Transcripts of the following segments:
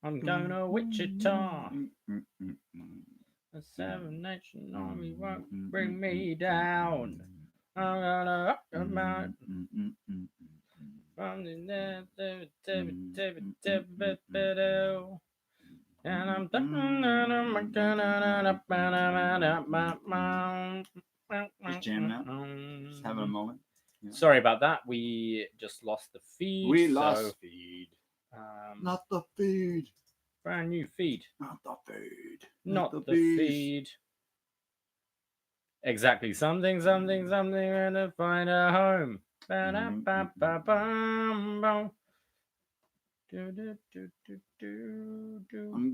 I'm going to Wichita. The Seven Nation Army won't bring me down. I'm gonna up the mountain. From the and I'm just jamming out, just having a moment. Yeah. Sorry about that. We just lost the feed. We lost feed. Not the feed. Brand new feed. Not the feed. Not the feed. Exactly. Something, and to find a home. I'm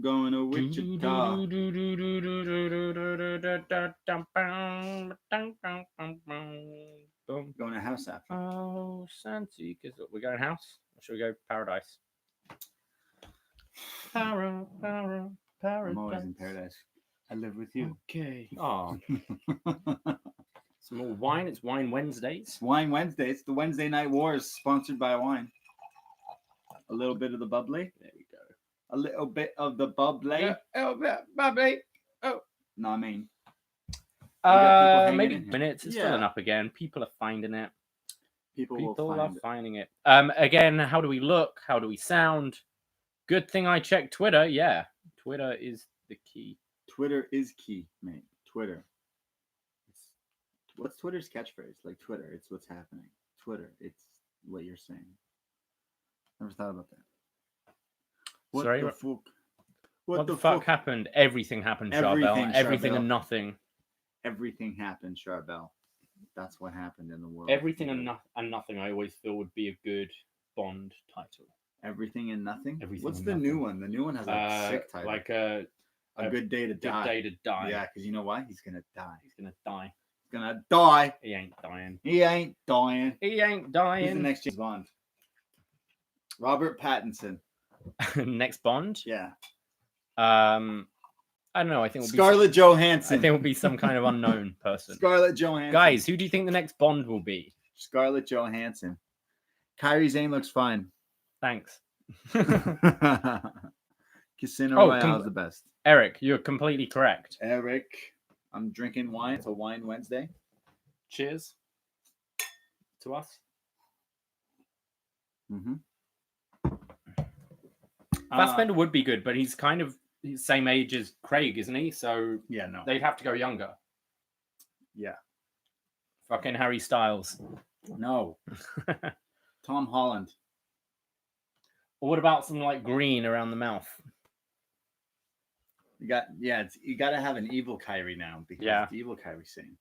going to Wichita. Going to house after. Oh, Santi, because we're going house. Or should we go paradise? Paradise. I'm always in paradise. I live with you. Okay. Oh. Some more wine. It's Wine Wednesdays. It's Wine Wednesdays. The Wednesday Night Wars, sponsored by wine. A little bit of the bubbly. There we go. A little bit of the bubbly. Yeah, a little bit bubbly. Oh. No, I mean. Maybe minutes. It's filling up again. People are finding it. People are finding it. Again, how do we look? How do we sound? Good thing I checked Twitter. Yeah. Twitter is the key. Twitter is key, mate. Twitter. What's Twitter's catchphrase? Like Twitter, it's what's happening. Twitter, it's what you're saying. Never thought about that. Sorry? What the fuck happened? Everything happened, Charbel. Everything and nothing. Everything happened, Charbel. That's what happened in the world. Everything and nothing, I always feel would be a good Bond title. Everything and Nothing? Everything What's and the nothing. new one? The new one has a sick title. Like A Good Day to Die. Good Day to Die. Yeah, because you know why? He's going to die. He's going to die. He's going to die. He ain't dying. He ain't dying. He ain't dying. Who's the next James Bond? Robert Pattinson. Next Bond? Yeah. I don't know. I think Scarlett Johansson. I think it will be some kind of unknown person. Scarlett Johansson. Guys, who do you think the next Bond will be? Scarlett Johansson. Kyrie Zane looks fine. Thanks. Casino Royale is the best. Eric, you're completely correct. Eric, I'm drinking wine. It's a Wine Wednesday. Cheers to us. Fassbender would be good, but he's kind of the same age as Craig, isn't he? So yeah, no, they'd have to go younger. Yeah. Fucking Harry Styles. No. Tom Holland. Or what about some like green around the mouth? You got to have an evil Kyrie now because it's evil Kyrie Sane.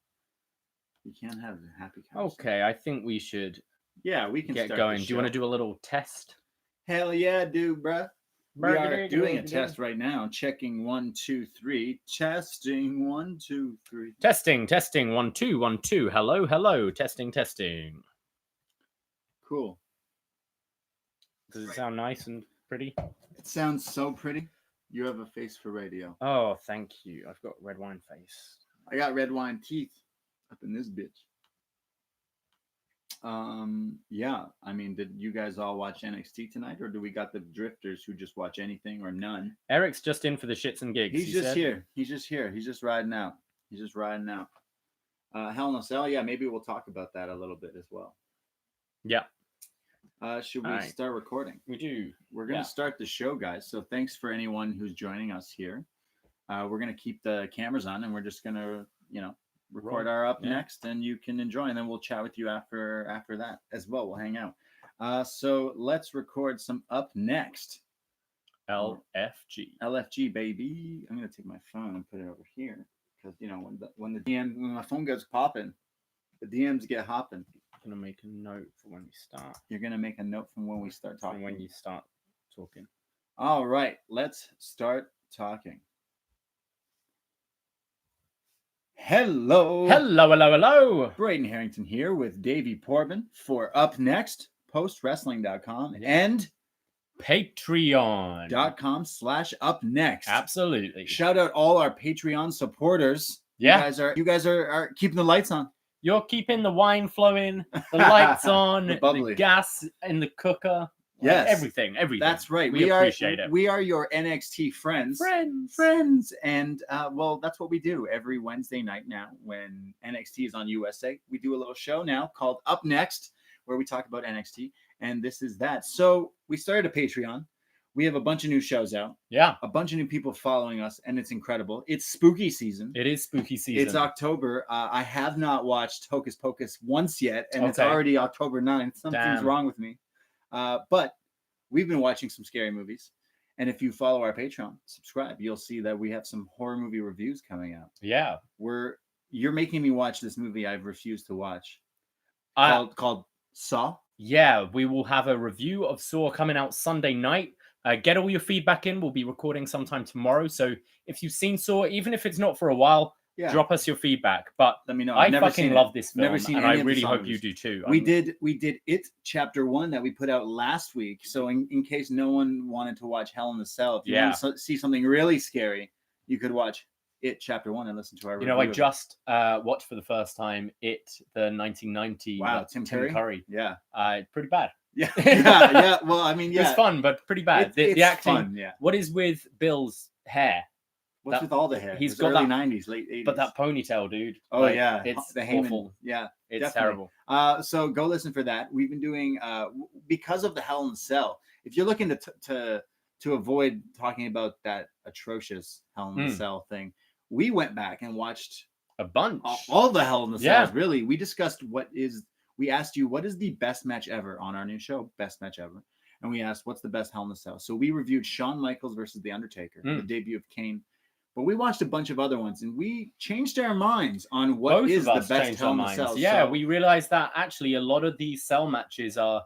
You can't have a happy Kyrie. Okay, I think we should. Yeah, we can get start going. Do you want to do a little test? Hell yeah, dude, bruh. We are doing a test right now. Checking 1, 2, 3. Testing 1, 2, 3. Testing 1, 2, 1, 2. Hello. Testing. Cool. Does it sound nice and pretty? It sounds so pretty. You have a face for radio. Oh, thank you. I've got red wine face. I got red wine teeth up in this bitch. Yeah. I mean, did you guys all watch NXT tonight, or do we got the drifters who just watch anything or none? Eric's just in for the shits and gigs. He's just here. He's just riding out. Hell no Cell. Yeah, maybe we'll talk about that a little bit as well. Yeah. Should we start recording? We do. We're going to start the show, guys. So thanks for anyone who's joining us here. We're going to keep the cameras on, and we're just going to, record our up next, and you can enjoy, and then we'll chat with you after that as well. We'll hang out. So let's record some up next. LFG. LFG, baby. I'm gonna take my phone and put it over here because when the DM when my phone gets popping, the DMs get hopping. I'm gonna make a note for when we start. You're gonna make a note from when we start talking. From when you start talking. All right, let's start talking. Hello. Braden Herrington here with Davie Portman for upNXT, postwrestling.com, and Patreon.com/upNXT. Absolutely. Shout out all our Patreon supporters. Yeah. You guys are keeping the lights on. You're keeping the wine flowing, the lights on, the gas in the cooker. Yes. Everything. That's right. We appreciate it. We are your NXT friends. And well, that's what we do every Wednesday night now when NXT is on USA. We do a little show now called upNXT where we talk about NXT. And this is that. So we started a Patreon. We have a bunch of new shows out. Yeah. A bunch of new people following us, and it's incredible. It's spooky season. It is spooky season. It's October. I have not watched Hocus Pocus once yet, and it's already October 9th. Something's wrong with me. But we've been watching some scary movies. And if you follow our Patreon, subscribe, you'll see that we have some horror movie reviews coming out. Yeah. You're making me watch this movie I've refused to watch called Saw. Yeah, we will have a review of Saw coming out Sunday night. Get all your feedback in. We'll be recording sometime tomorrow. So if you've seen Saw, even if it's not for a while, drop us your feedback. But let me know. I fucking love this film, never seen and I really hope you do too. We did It Chapter 1 that we put out last week. So in case no one wanted to watch Hell in the Cell, if you want to see something really scary, you could watch It Chapter 1 and listen to our review. I just watched for the first time It, the 1990. Wow, Tim Curry. Yeah. Pretty bad. Yeah. Yeah. Well, I mean, it's fun, but pretty bad. The acting. Fun, yeah. What is with Bill's hair? What's with all the hair? He's got early that 90s, late 80s. But that ponytail, dude. Oh yeah, it's the Heyman. awful. Yeah, it's definitely terrible. So go listen for that. We've been doing because of the Hell in the Cell. If you're looking to avoid talking about that atrocious Hell in the Cell thing, we went back and watched a bunch. All the Hell in the Cells. Really, we discussed we asked you what is the best match ever on our new show, Best Match Ever, and we asked what's the best Hell in the Cell. So we reviewed Shawn Michaels versus The Undertaker, the debut of Kane. But we watched a bunch of other ones, and we changed our minds on what is the best Hell in the Cell. Yeah, we realized that actually a lot of these cell matches are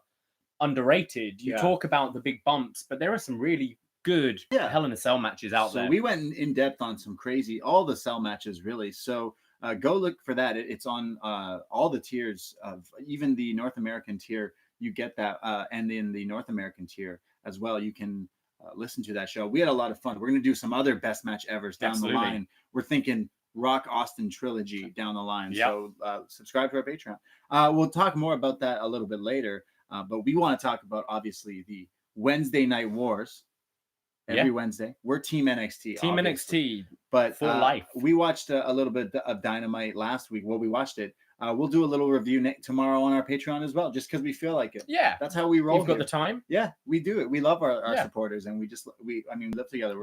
underrated. You talk about the big bumps, but there are some really good Hell in a Cell matches out there. So we went in depth on some all the cell matches, really. So go look for that. It's on all the tiers of even the North American tier. You get that, and in the North American tier as well, you can listen to that show. We had a lot of fun. We're going to do some other best match evers down the line. We're thinking Rock Austin trilogy down the line. So subscribe to our Patreon. We'll talk more about that a little bit later. But we want to talk about obviously the Wednesday Night Wars. Every Wednesday, we're Team NXT. Team obviously. NXT, but for life. We watched a little bit of Dynamite last week. Well, we watched it. We'll do a little review tomorrow on our Patreon as well, just because we feel like it. Yeah, that's how we roll. You've got the time. Yeah, we do it. We love our supporters, and we live together.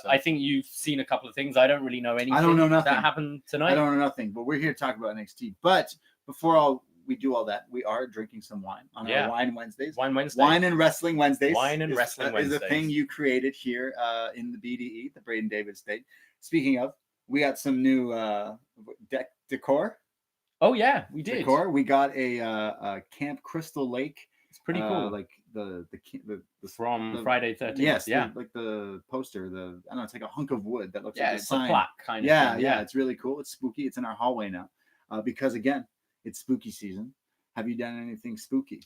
I think you've seen a couple of things. I don't really know anything. I don't know nothing that happened tonight. I don't know nothing, but we're here to talk about NXT. But before we do all that, we are drinking some wine on our Wine Wednesdays. Wine Wednesday. Wine and Wrestling Wednesdays. Wine and Wrestling Wednesdays. Is a thing you created here in the BDE, the Braden David Estate. Speaking of, we got some new decor. Oh yeah, we did. Decor. We got a Camp Crystal Lake. It's pretty cool. Like the from Friday 13th. Yes, like the poster. I don't know. It's like a hunk of wood that looks like a sign. A plaque kind of thing. Yeah. It's really cool. It's spooky. It's in our hallway now because again, it's spooky season. Have you done anything spooky?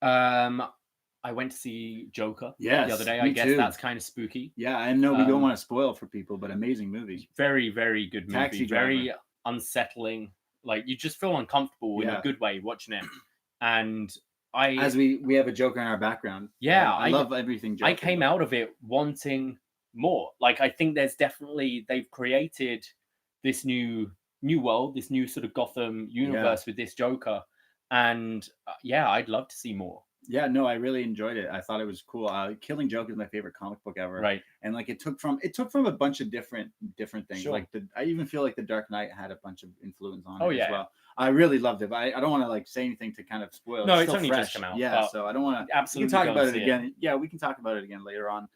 I went to see Joker the other day. I guess that's kind of spooky. Yeah, I know we don't want to spoil for people, but amazing movie. Very, very good movie. Taxi Driver. Very unsettling. Like you just feel uncomfortable in a good way watching it. And as we have a Joker in our background. Yeah, I love everything Joker. I came out of it wanting more. Like I think they've created this new world, this new sort of Gotham universe with this Joker. And I'd love to see more. Yeah, no, I really enjoyed it. I thought it was cool. Killing Joke is my favorite comic book ever. Right. And like it took from a bunch of different things. Sure. Like I even feel like the Dark Knight had a bunch of influence on it as well. I really loved it. But I don't want to like say anything to kind of spoil. No, it's only fresh. Just come out. Yeah, so I don't want to. Absolutely. We can talk about it again. Yeah, we can talk about it again later on.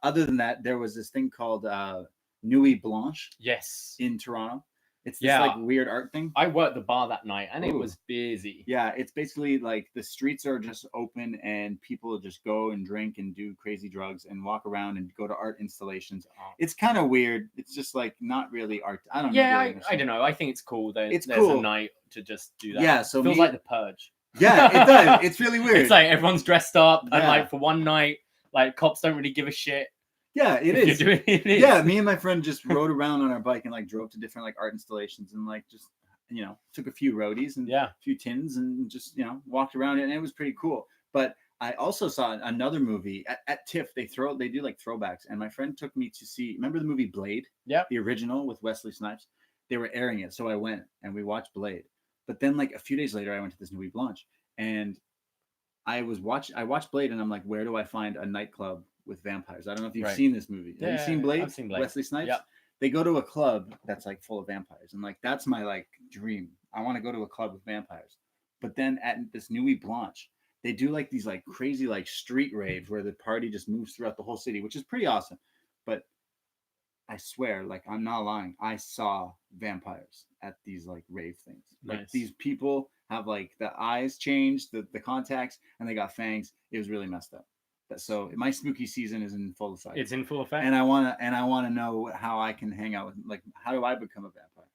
other than that, there was this thing called Nuit Blanche. Yes. In Toronto. It's this like weird art thing. I worked the bar that night and it was busy. Yeah, it's basically like the streets are just open and people just go and drink and do crazy drugs and walk around and go to art installations. It's kind of weird. It's just like not really art. I don't know. Yeah, I don't know. I think it's cool that there's cool. a night to just do that. Yeah, so it feels like the Purge. Yeah, it does. It's really weird. It's like everyone's dressed up and like for one night, like cops don't really give a shit. Yeah, it is. It is. Yeah, me and my friend just rode around on our bike and like drove to different like art installations and like just took a few roadies and a few tins and just walked around it and it was pretty cool. But I also saw another movie at TIFF. They do like throwbacks, and my friend took me to see. Remember the movie Blade? Yeah, the original with Wesley Snipes. They were airing it, so I went and we watched Blade. But then like a few days later, I went to this Nuit Blanche and I watched Blade, and I'm like, where do I find a nightclub with vampires? I don't know if you've seen this movie. Have you seen Blade? I've seen Blade. Wesley Snipes? Yeah. They go to a club that's like full of vampires. And like, that's my like dream. I want to go to a club with vampires. But then at this Nuit Blanche, they do like these like crazy like street raves where the party just moves throughout the whole city, which is pretty awesome. But I swear, like, I'm not lying. I saw vampires at these like rave things. Like these people have like the eyes changed, the contacts, and they got fangs. It was really messed up. So my spooky season is in full effect. It's in full effect. And I wanna know how I can hang out with, like, how do I become a vampire?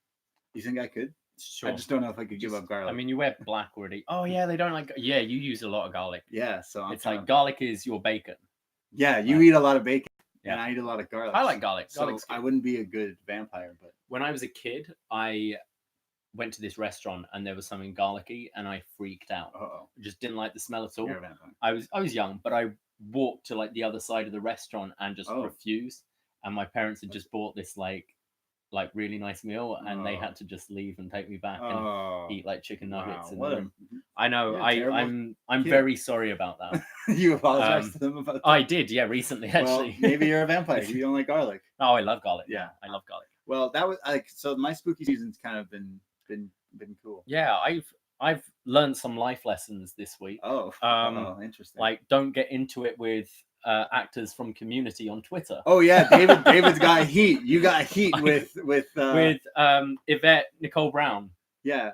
You think I could? Sure. I just don't know if I could give up garlic. I mean, you wear black already. Oh yeah, they don't like. Yeah, you use a lot of garlic. Yeah, so it's like garlic is your bacon. Yeah, you eat a lot of bacon. Yeah, and I eat a lot of garlic. I like garlic. So I wouldn't be a good vampire, but when I was a kid, I went to this restaurant and there was something garlicky, and I freaked out. I just didn't like the smell at all. I was young, but I walked to like the other side of the restaurant and just refused. And my parents had just bought this like really nice meal, and they had to just leave and take me back and eat like chicken nuggets. And I know I'm very sorry about that. You apologized to them about that? I did, yeah, recently actually. Well, maybe you're a vampire. You don't like garlic. Oh, I love garlic. Yeah, I love garlic. Well, that was like, so my spooky season's kind of been cool. Yeah, I've learned some life lessons this week. Interesting. Like, don't get into it with actors from Community on Twitter. Oh yeah, David's got heat. You got heat with Yvette Nicole Brown. Yeah.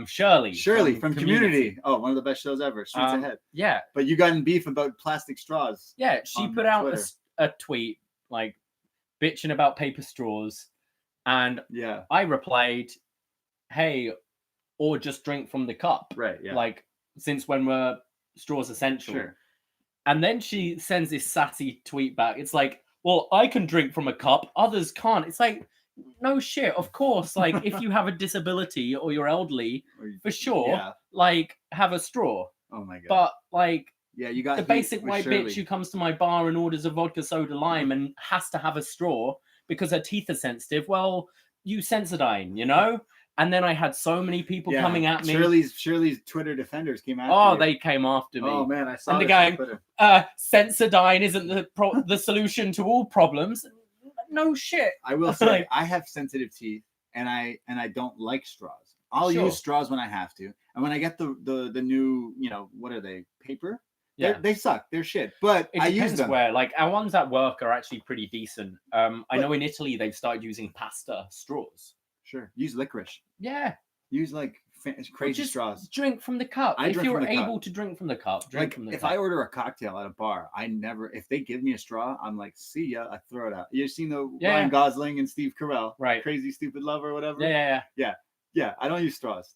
Shirley from Community. Oh, one of the best shows ever. Streets Ahead. Yeah. But you got in beef about plastic straws. Yeah, she put out a tweet like bitching about paper straws, and I replied, "Hey, or just drink from the cup." Right. Yeah. Like, since when were straws essential? Sure. And then she sends this sassy tweet back. It's like, well, I can drink from a cup, others can't. It's like, no shit. Of course, like if you have a disability or you're elderly, for sure, like have a straw. Oh my god. But like, yeah, you got the basic white bitch who comes to my bar and orders a vodka soda lime and has to have a straw because her teeth are sensitive. Well, you Sensodyne, you know? And then I had so many people coming at me. Shirley's Twitter defenders came after you. They came after me. Oh man, I saw. And the guy, Sensodyne isn't the solution to all problems. No shit. I will say, I have sensitive teeth, and I don't like straws. I'll use straws when I have to, and when I get the new, what are they? Paper. Yeah, they suck. They're shit. But I use them. Where, like, our ones at work are actually pretty decent. I know in Italy they've started using pasta straws. Sure. Use licorice. Yeah. Use like crazy straws. Drink from the cup. If you're able to drink from the cup, drink from the cup. If I order a cocktail at a bar, if they give me a straw, I'm like, see ya, I throw it out. You've seen the Ryan Gosling and Steve Carell, right? Crazy Stupid Love or whatever. Yeah. I don't use straws.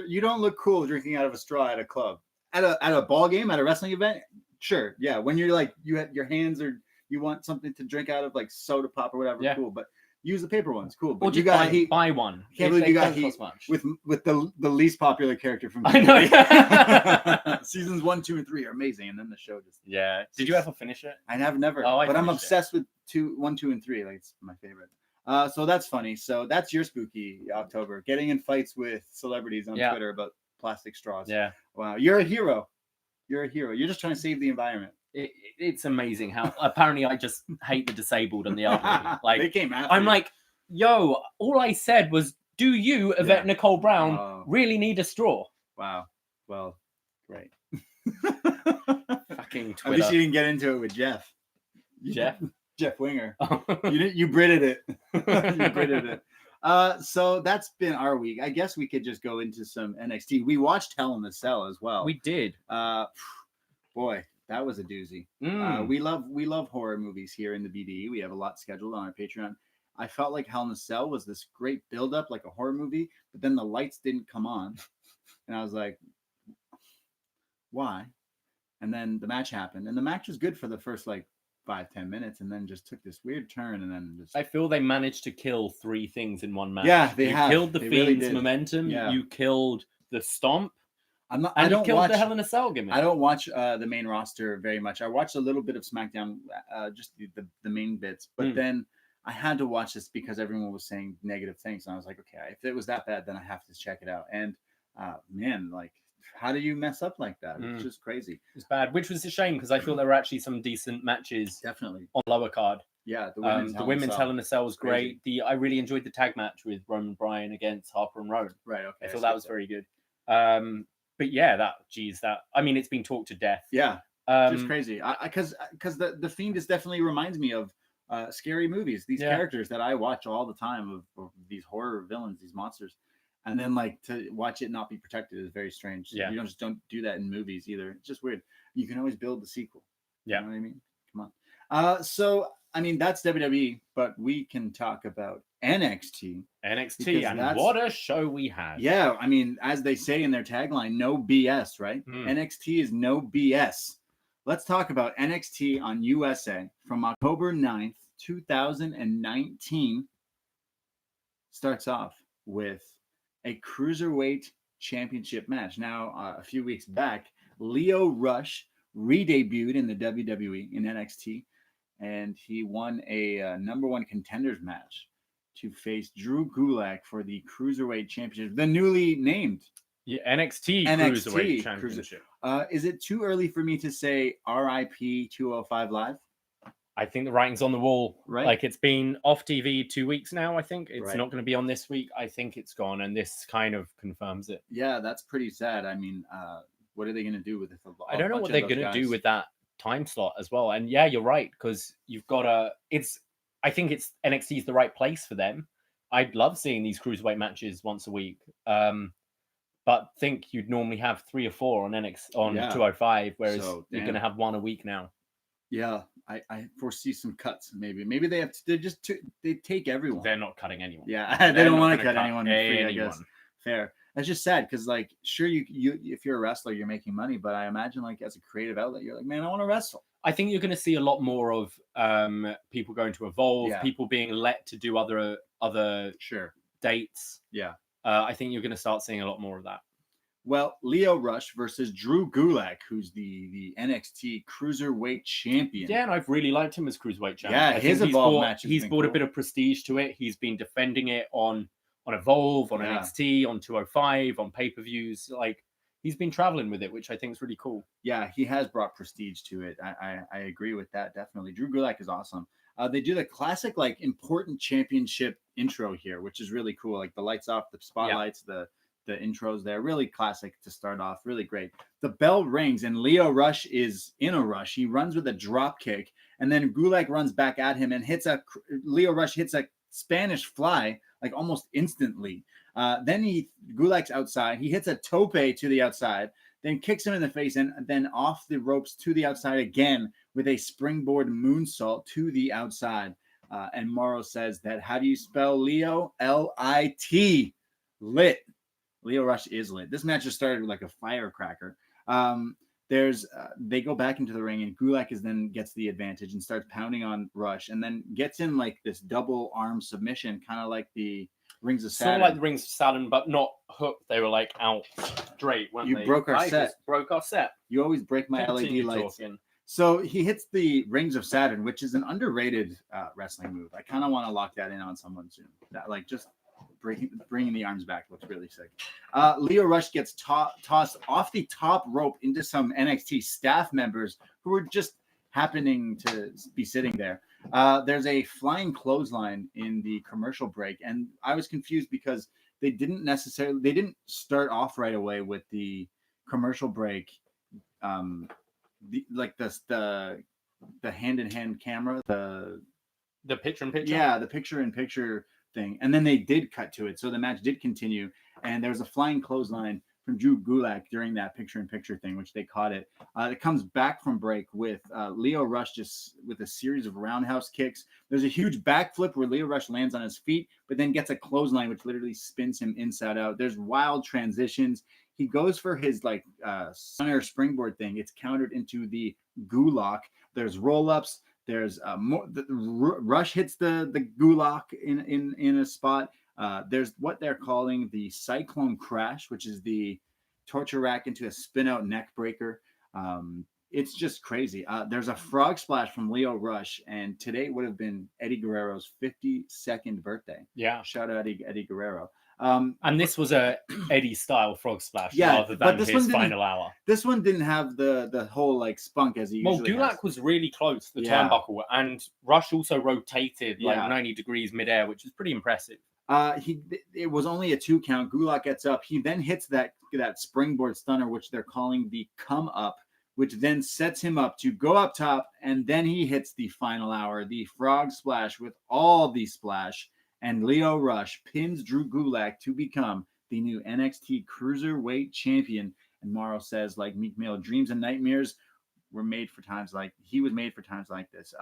You don't look cool drinking out of a straw at a club. At a ball game, at a wrestling event, sure. Yeah. When you're like, you have your hands or you want something to drink out of, like soda pop or whatever, cool. But use the paper ones, cool. But you got heat. Buy one. Can't believe you got heat with the least popular character from. I know. Seasons 1, 2, and 3 are amazing, and then the show just. Yeah. Did you ever finish it? I have never. But I'm obsessed with 1, 2, and 3. Like, it's my favorite. So that's funny. So that's your spooky October. Getting in fights with celebrities on Twitter about plastic straws. Yeah. Wow. You're a hero. You're just trying to save the environment. It's amazing how apparently I just hate the disabled and the elderly. Like, they came after I'm like, yo, all I said was, do you, Yvette Nicole Brown, really need a straw? Wow. Well, great. Fucking Twitter. At least you didn't get into it with Jeff. Jeff Winger. You Brited it. You Brited it. So that's been our week. I guess we could just go into some NXT. We watched Hell in the Cell as well. We did. Boy, that was a doozy. We love horror movies here in the BDE. We have a lot scheduled on our Patreon. I felt like Hell in the Cell was this great build-up, like a horror movie, but then the lights didn't come on. And I was like, why? And then the match happened. And the match was good for the first, 5-10 minutes, and then just took this weird turn, and then just... I feel they managed to kill 3 things in one match. Yeah, you killed the Fiend's really momentum. Yeah. You killed the Stomp. I don't killed watch the Hell in a Cell gimmick. I don't watch the main roster very much. I watched a little bit of SmackDown, just the main bits, but then I had to watch this because everyone was saying negative things, and I was like, okay, if it was that bad, then I have to check it out. And man, how do you mess up like that? It's just crazy. It's bad, which was a shame because I feel there were actually some decent matches. Definitely on lower card. Yeah, the women's Hell in a Cell was great. I really enjoyed the tag match with Roman Bryan against Harper and Rowan. Right. Okay. I thought that was very good. But yeah, it's been talked to death. Yeah. Just crazy. Because the Fiend definitely reminds me of scary movies. These characters that I watch all the time of these horror villains, these monsters. And then to watch it not be protected is very strange. So you don't do that in movies either. It's just weird. You can always build the sequel. Yeah. You know what I mean? Come on. So that's WWE, but we can talk about NXT. NXT, and what a show we had. Yeah, as they say in their tagline, no BS, right? NXT is no BS. Let's talk about NXT on USA from October 9th, 2019. Starts off with a Cruiserweight Championship match. Now, a few weeks back, Lio Rush re-debuted in the WWE in NXT, and he won a number 1 contenders match to face Drew Gulak for the Cruiserweight Championship, the newly named NXT Cruiserweight Championship. Is it too early for me to say RIP 205 Live? I think the writing's on the wall. Right. It's been off TV 2 weeks now, I think. It's not going to be on this week. I think it's gone, and this kind of confirms it. Yeah, that's pretty sad. What are they going to do with it? I don't know what they're going to do with that time slot as well. And yeah, you're right, because you've got I think NXT is the right place for them. I'd love seeing these Cruiserweight matches once a week. But think you'd normally have 3 or 4 on 205, whereas you're going to have 1 a week now. Yeah, I foresee some cuts. Maybe they have to. They take everyone. They're not cutting anyone. Yeah, they don't want to cut anyone free. I guess fair. That's just sad because sure you if you're a wrestler you're making money, but I imagine as a creative outlet you're like, man, I want to wrestle. I think you're going to see a lot more of people going to Evolve, people being let to do other dates. Yeah, I think you're going to start seeing a lot more of that. Well, Lio Rush versus Drew Gulak, who's the NXT Cruiserweight Champion. Yeah, and I've really liked him as Cruiserweight Champion. Yeah, his Evolve match. He's brought a bit of prestige to it. He's been defending it on Evolve, on NXT, on 205, on pay-per-views. He's been traveling with it, which I think is really cool. Yeah, he has brought prestige to it. I agree with that, definitely. Drew Gulak is awesome. They do the classic, important championship intro here, which is really cool. The lights off, the spotlights, the intros there, really classic to start off, really great. The bell rings and Lio Rush is in a rush. He runs with a drop kick, and then Gulak runs back at him and Lio Rush hits a Spanish fly almost instantly. Then Gulak's outside. He hits a tope to the outside, then kicks him in the face, and then off the ropes to the outside again with a springboard moonsault to the outside. And Morrow says that, how do you spell Lio? L-I-T. Lit. Lio Rush is lit. This match just started like a firecracker. They go back into the ring, and Gulak then gets the advantage and starts pounding on Rush, and then gets in this double arm submission, kind of like the Rings of Saturn. Sort of like the Rings of Saturn, but not hooked. They were out straight, weren't they? You broke our set. Broke our set. You always break my LED lights. So he hits the Rings of Saturn, which is an underrated wrestling move. I kind of want to lock that in on someone soon. That just bringing the arms back looks really sick. Lio Rush gets tossed off the top rope into some NXT staff members who were just happening to be sitting there. There's a flying clothesline in the commercial break, and I was confused because they didn't start off right away with the commercial break. The hand-in-hand camera, the picture-in-picture. Yeah, the picture-in-picture thing, and then they did cut to it, so the match did continue, and there was a flying clothesline from Drew Gulak during that picture-in-picture thing, which they caught it. It comes back from break with Lio Rush just with a series of roundhouse kicks. There's a huge backflip where Lio Rush lands on his feet, but then gets a clothesline, which literally spins him inside out. There's wild transitions. He goes for his like sun air springboard thing. It's countered into the Gulak. There's roll-ups. There's more. Rush hits the Gulak in a spot. There's what they're calling the Cyclone Crash, which is the torture rack into a spin-out neck breaker. It's just crazy. There's a frog splash from Lio Rush, and today would have been Eddie Guerrero's 52nd birthday. Yeah. Shout out Eddie Guerrero. And this was a Eddie style frog splash rather than but this his final hour. This one didn't have the whole like spunk as he usually Gulak has. was really close to the turnbuckle, and Rush also rotated like 90 degrees midair, which is pretty impressive. It was only a 2 count. Gulak gets up. He then hits that springboard stunner, which they're calling the come up, which then sets him up to go up top, and then he hits the final hour, the frog splash with all the splash. And Lio Rush pins Drew Gulak to become the new NXT Cruiserweight Champion. And Morrow says, like Meek Mill, dreams and nightmares were made for times like this.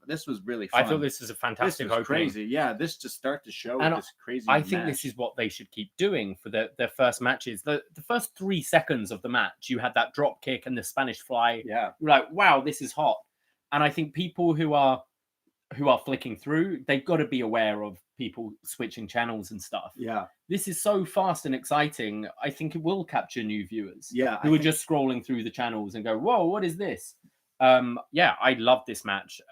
This was really fun. I thought this was a fantastic opening. Crazy. Yeah, this to start the show and with this crazy I think match. this is what they should keep doing for their first matches. The first 3 seconds of the match, you had that drop kick and the Spanish fly. Yeah. You're like, wow, this is hot. And I think people who are flicking through, they've got to be aware of people switching channels and stuff. Yeah. This is so fast and exciting. I think it will capture new viewers. Yeah. Who are just scrolling through the channels and go, whoa, what is this? I love this match.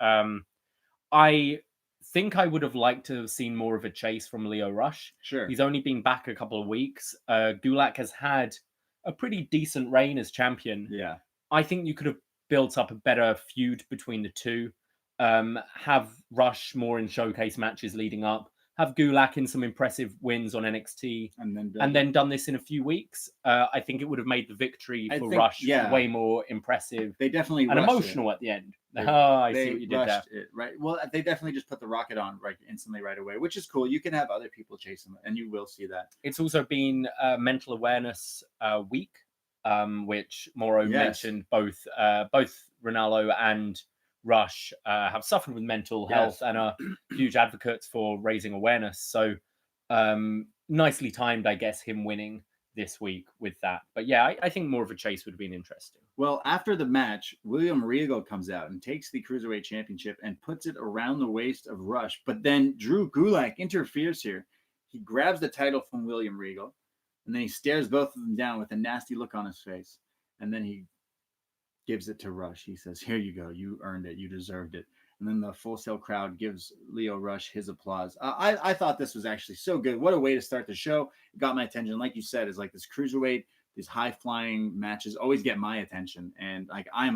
I think I would have liked to have seen more of a chase from Lio Rush. Sure. He's only been back a couple of weeks. Gulak has had a pretty decent reign as champion. Yeah. I think you could have built up a better feud between the two. Have Rush more in showcase matches leading up. Have Gulak in some impressive wins on NXT, and then done this in a few weeks. I think it would have made the victory for Rush way more impressive. They definitely and emotional at the end. I see what you did there. Right. Well, they definitely just put the rocket on instantly right away, which is cool. You can have other people chase them, and you will see that. It's also been Mental Awareness Week, which Morrow mentioned. Both Ronaldo and Rush have suffered with mental health and are huge advocates for raising awareness. So nicely timed, I guess, him winning this week with that. But yeah, I think more of a chase would have been interesting. Well, after the match, William Regal comes out and takes the Cruiserweight Championship and puts it around the waist of Rush. But then Drew Gulak interferes here. He grabs the title from William Regal, and then he stares both of them down with a nasty look on his face. And then he gives it to Rush. He says, here you go. You earned it. You deserved it. And then the Full Sail crowd gives Lio Rush his applause. I thought this was actually so good. What a way to start the show. It got my attention. Like you said, is like this cruiserweight, these high-flying matches always get my attention. And like I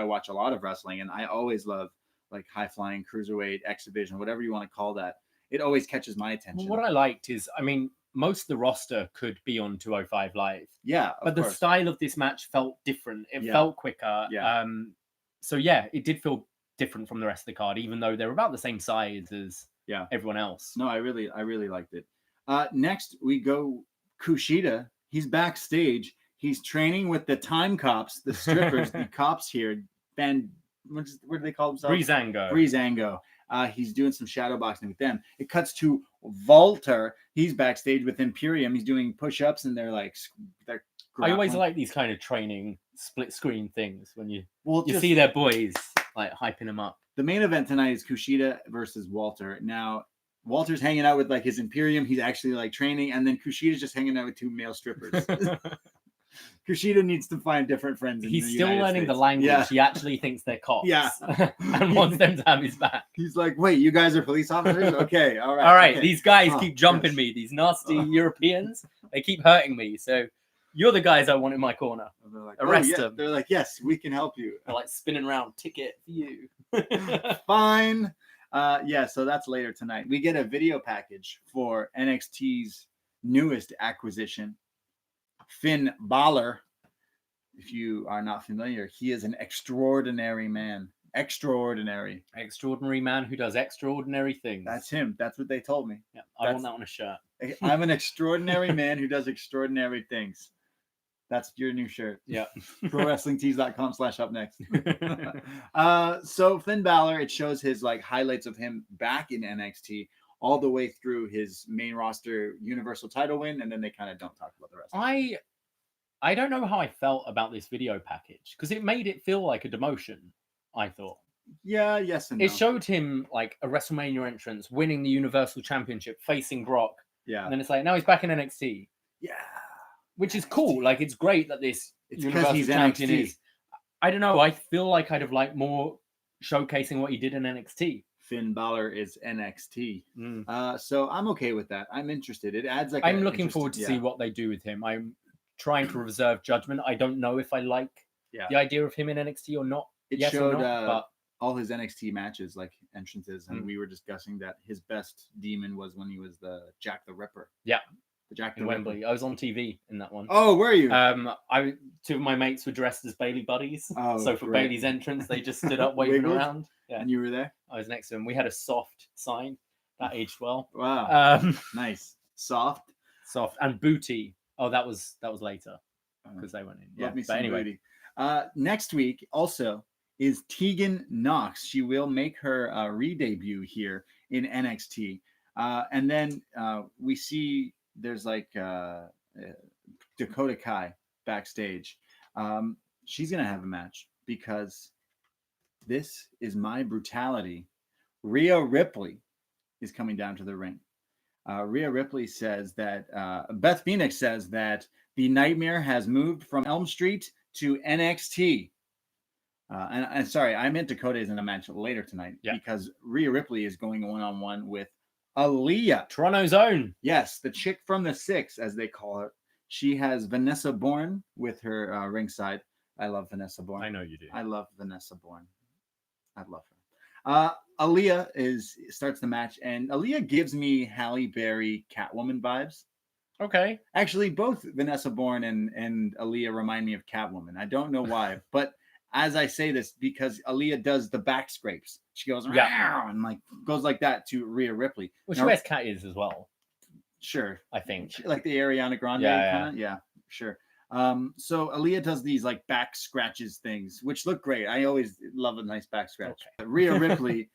watch a lot of wrestling, and I always love like high-flying cruiserweight, X Division, whatever you want to call that. It always catches my attention. Well, what I liked is, most of the roster could be on 205 Live. Yeah, but the style of this match felt different. It felt quicker. Yeah. So yeah, it did feel different from the rest of the card, even though they're about the same size as everyone else. No, I really liked it. Next we go Kushida. He's backstage. He's training with the time cops, the strippers, the cops here. What do they call themselves? Breezango. He's doing some shadow boxing with them. It cuts to Walter. He's backstage with Imperium. He's doing push-ups, and they're I always like these kind of training split screen things when you see their boys like hyping them up. The main event tonight is Kushida versus Walter. Now Walter's hanging out with like his Imperium. He's actually like training, and then Kushida's just hanging out with 2 male strippers. Kushida needs to find different friends. He's still learning the language. Yeah. He actually thinks they're cops. Yeah. And wants them to have his back. He's like, wait, you guys are police officers? Okay, all right. All right, okay. These guys keep jumping me. These nasty Europeans, they keep hurting me. So you're the guys I want in my corner. Like, arrest them. They're like, yes, we can help you. They're like spinning around, ticket for you. Fine. So that's later tonight. We get a video package for NXT's newest acquisition, Finn Balor. if you are not familiar, he is an extraordinary man. Extraordinary man who does extraordinary things. That's him. That's what they told me. Yeah, I want that on a shirt. I'm an extraordinary man who does extraordinary things. That's your new shirt. Yeah. ProWrestlingTees.com/upNXT. So Finn Balor, it shows his like highlights of him back in NXT all the way through his main roster Universal title win, and then they kind of don't talk about the rest. I don't know how I felt about this video package because it made it feel like a demotion. I thought. Yeah, yes and no. It showed him like a WrestleMania entrance, winning the Universal Championship, facing Brock. Yeah. And then it's like, now he's back in NXT. Yeah. Which is cool. Like, it's great that this Universal Champion NXT. is. I don't know. I feel like I'd have liked more showcasing what he did in NXT. Finn Balor is NXT. So I'm okay with that. I'm interested. It adds like. I'm looking forward to see what they do with him. I'm trying to reserve judgment. I don't know if I like the idea of him in NXT or not. It showed but all his NXT matches, like entrances, and we were discussing that his best demon was when he was the Jack the Ripper. Yeah, the Jack the Wembley. Ripper. I was on TV in that one. Oh, were you? Two of my mates were dressed as Bailey buddies. Oh, so for great. Bailey's entrance, they just stood up waving around. Yeah, and you were there. I was next to him. We had a soft sign that aged well. Wow, nice, soft, and booty. Oh, that was later because they went in. Yeah, but anyway. Booty. Next week also is Tegan Knox. She will make her re-debut here in NXT. And then we see there's like Dakota Kai backstage. She's going to have a match because this is my brutality. Rhea Ripley is coming down to the ring. Rhea Ripley says that Beth Phoenix says that the Nightmare has moved from Elm Street to NXT. And sorry, I meant Dakota is in a match later tonight because Rhea Ripley is going one-on-one with Aaliyah. Toronto's own. Yes, the chick from the Six, as they call her. She has Vanessa Bourne with her ringside. I love Vanessa Bourne. I know you do. I love Vanessa Bourne. I love her. Aaliyah starts the match, and Aaliyah gives me Halle Berry Catwoman vibes. Okay. Actually, both Vanessa Bourne and Aaliyah remind me of Catwoman. I don't know why, but as I say this, because Aaliyah does the back scrapes. She goes and like goes like that to Rhea Ripley. Well, she wears cat ears as well. Sure. I think. Like the Ariana Grande kind of? Yeah, sure. So Aaliyah does these like back scratches things, which look great. I always love a nice back scratch. Okay. Rhea Ripley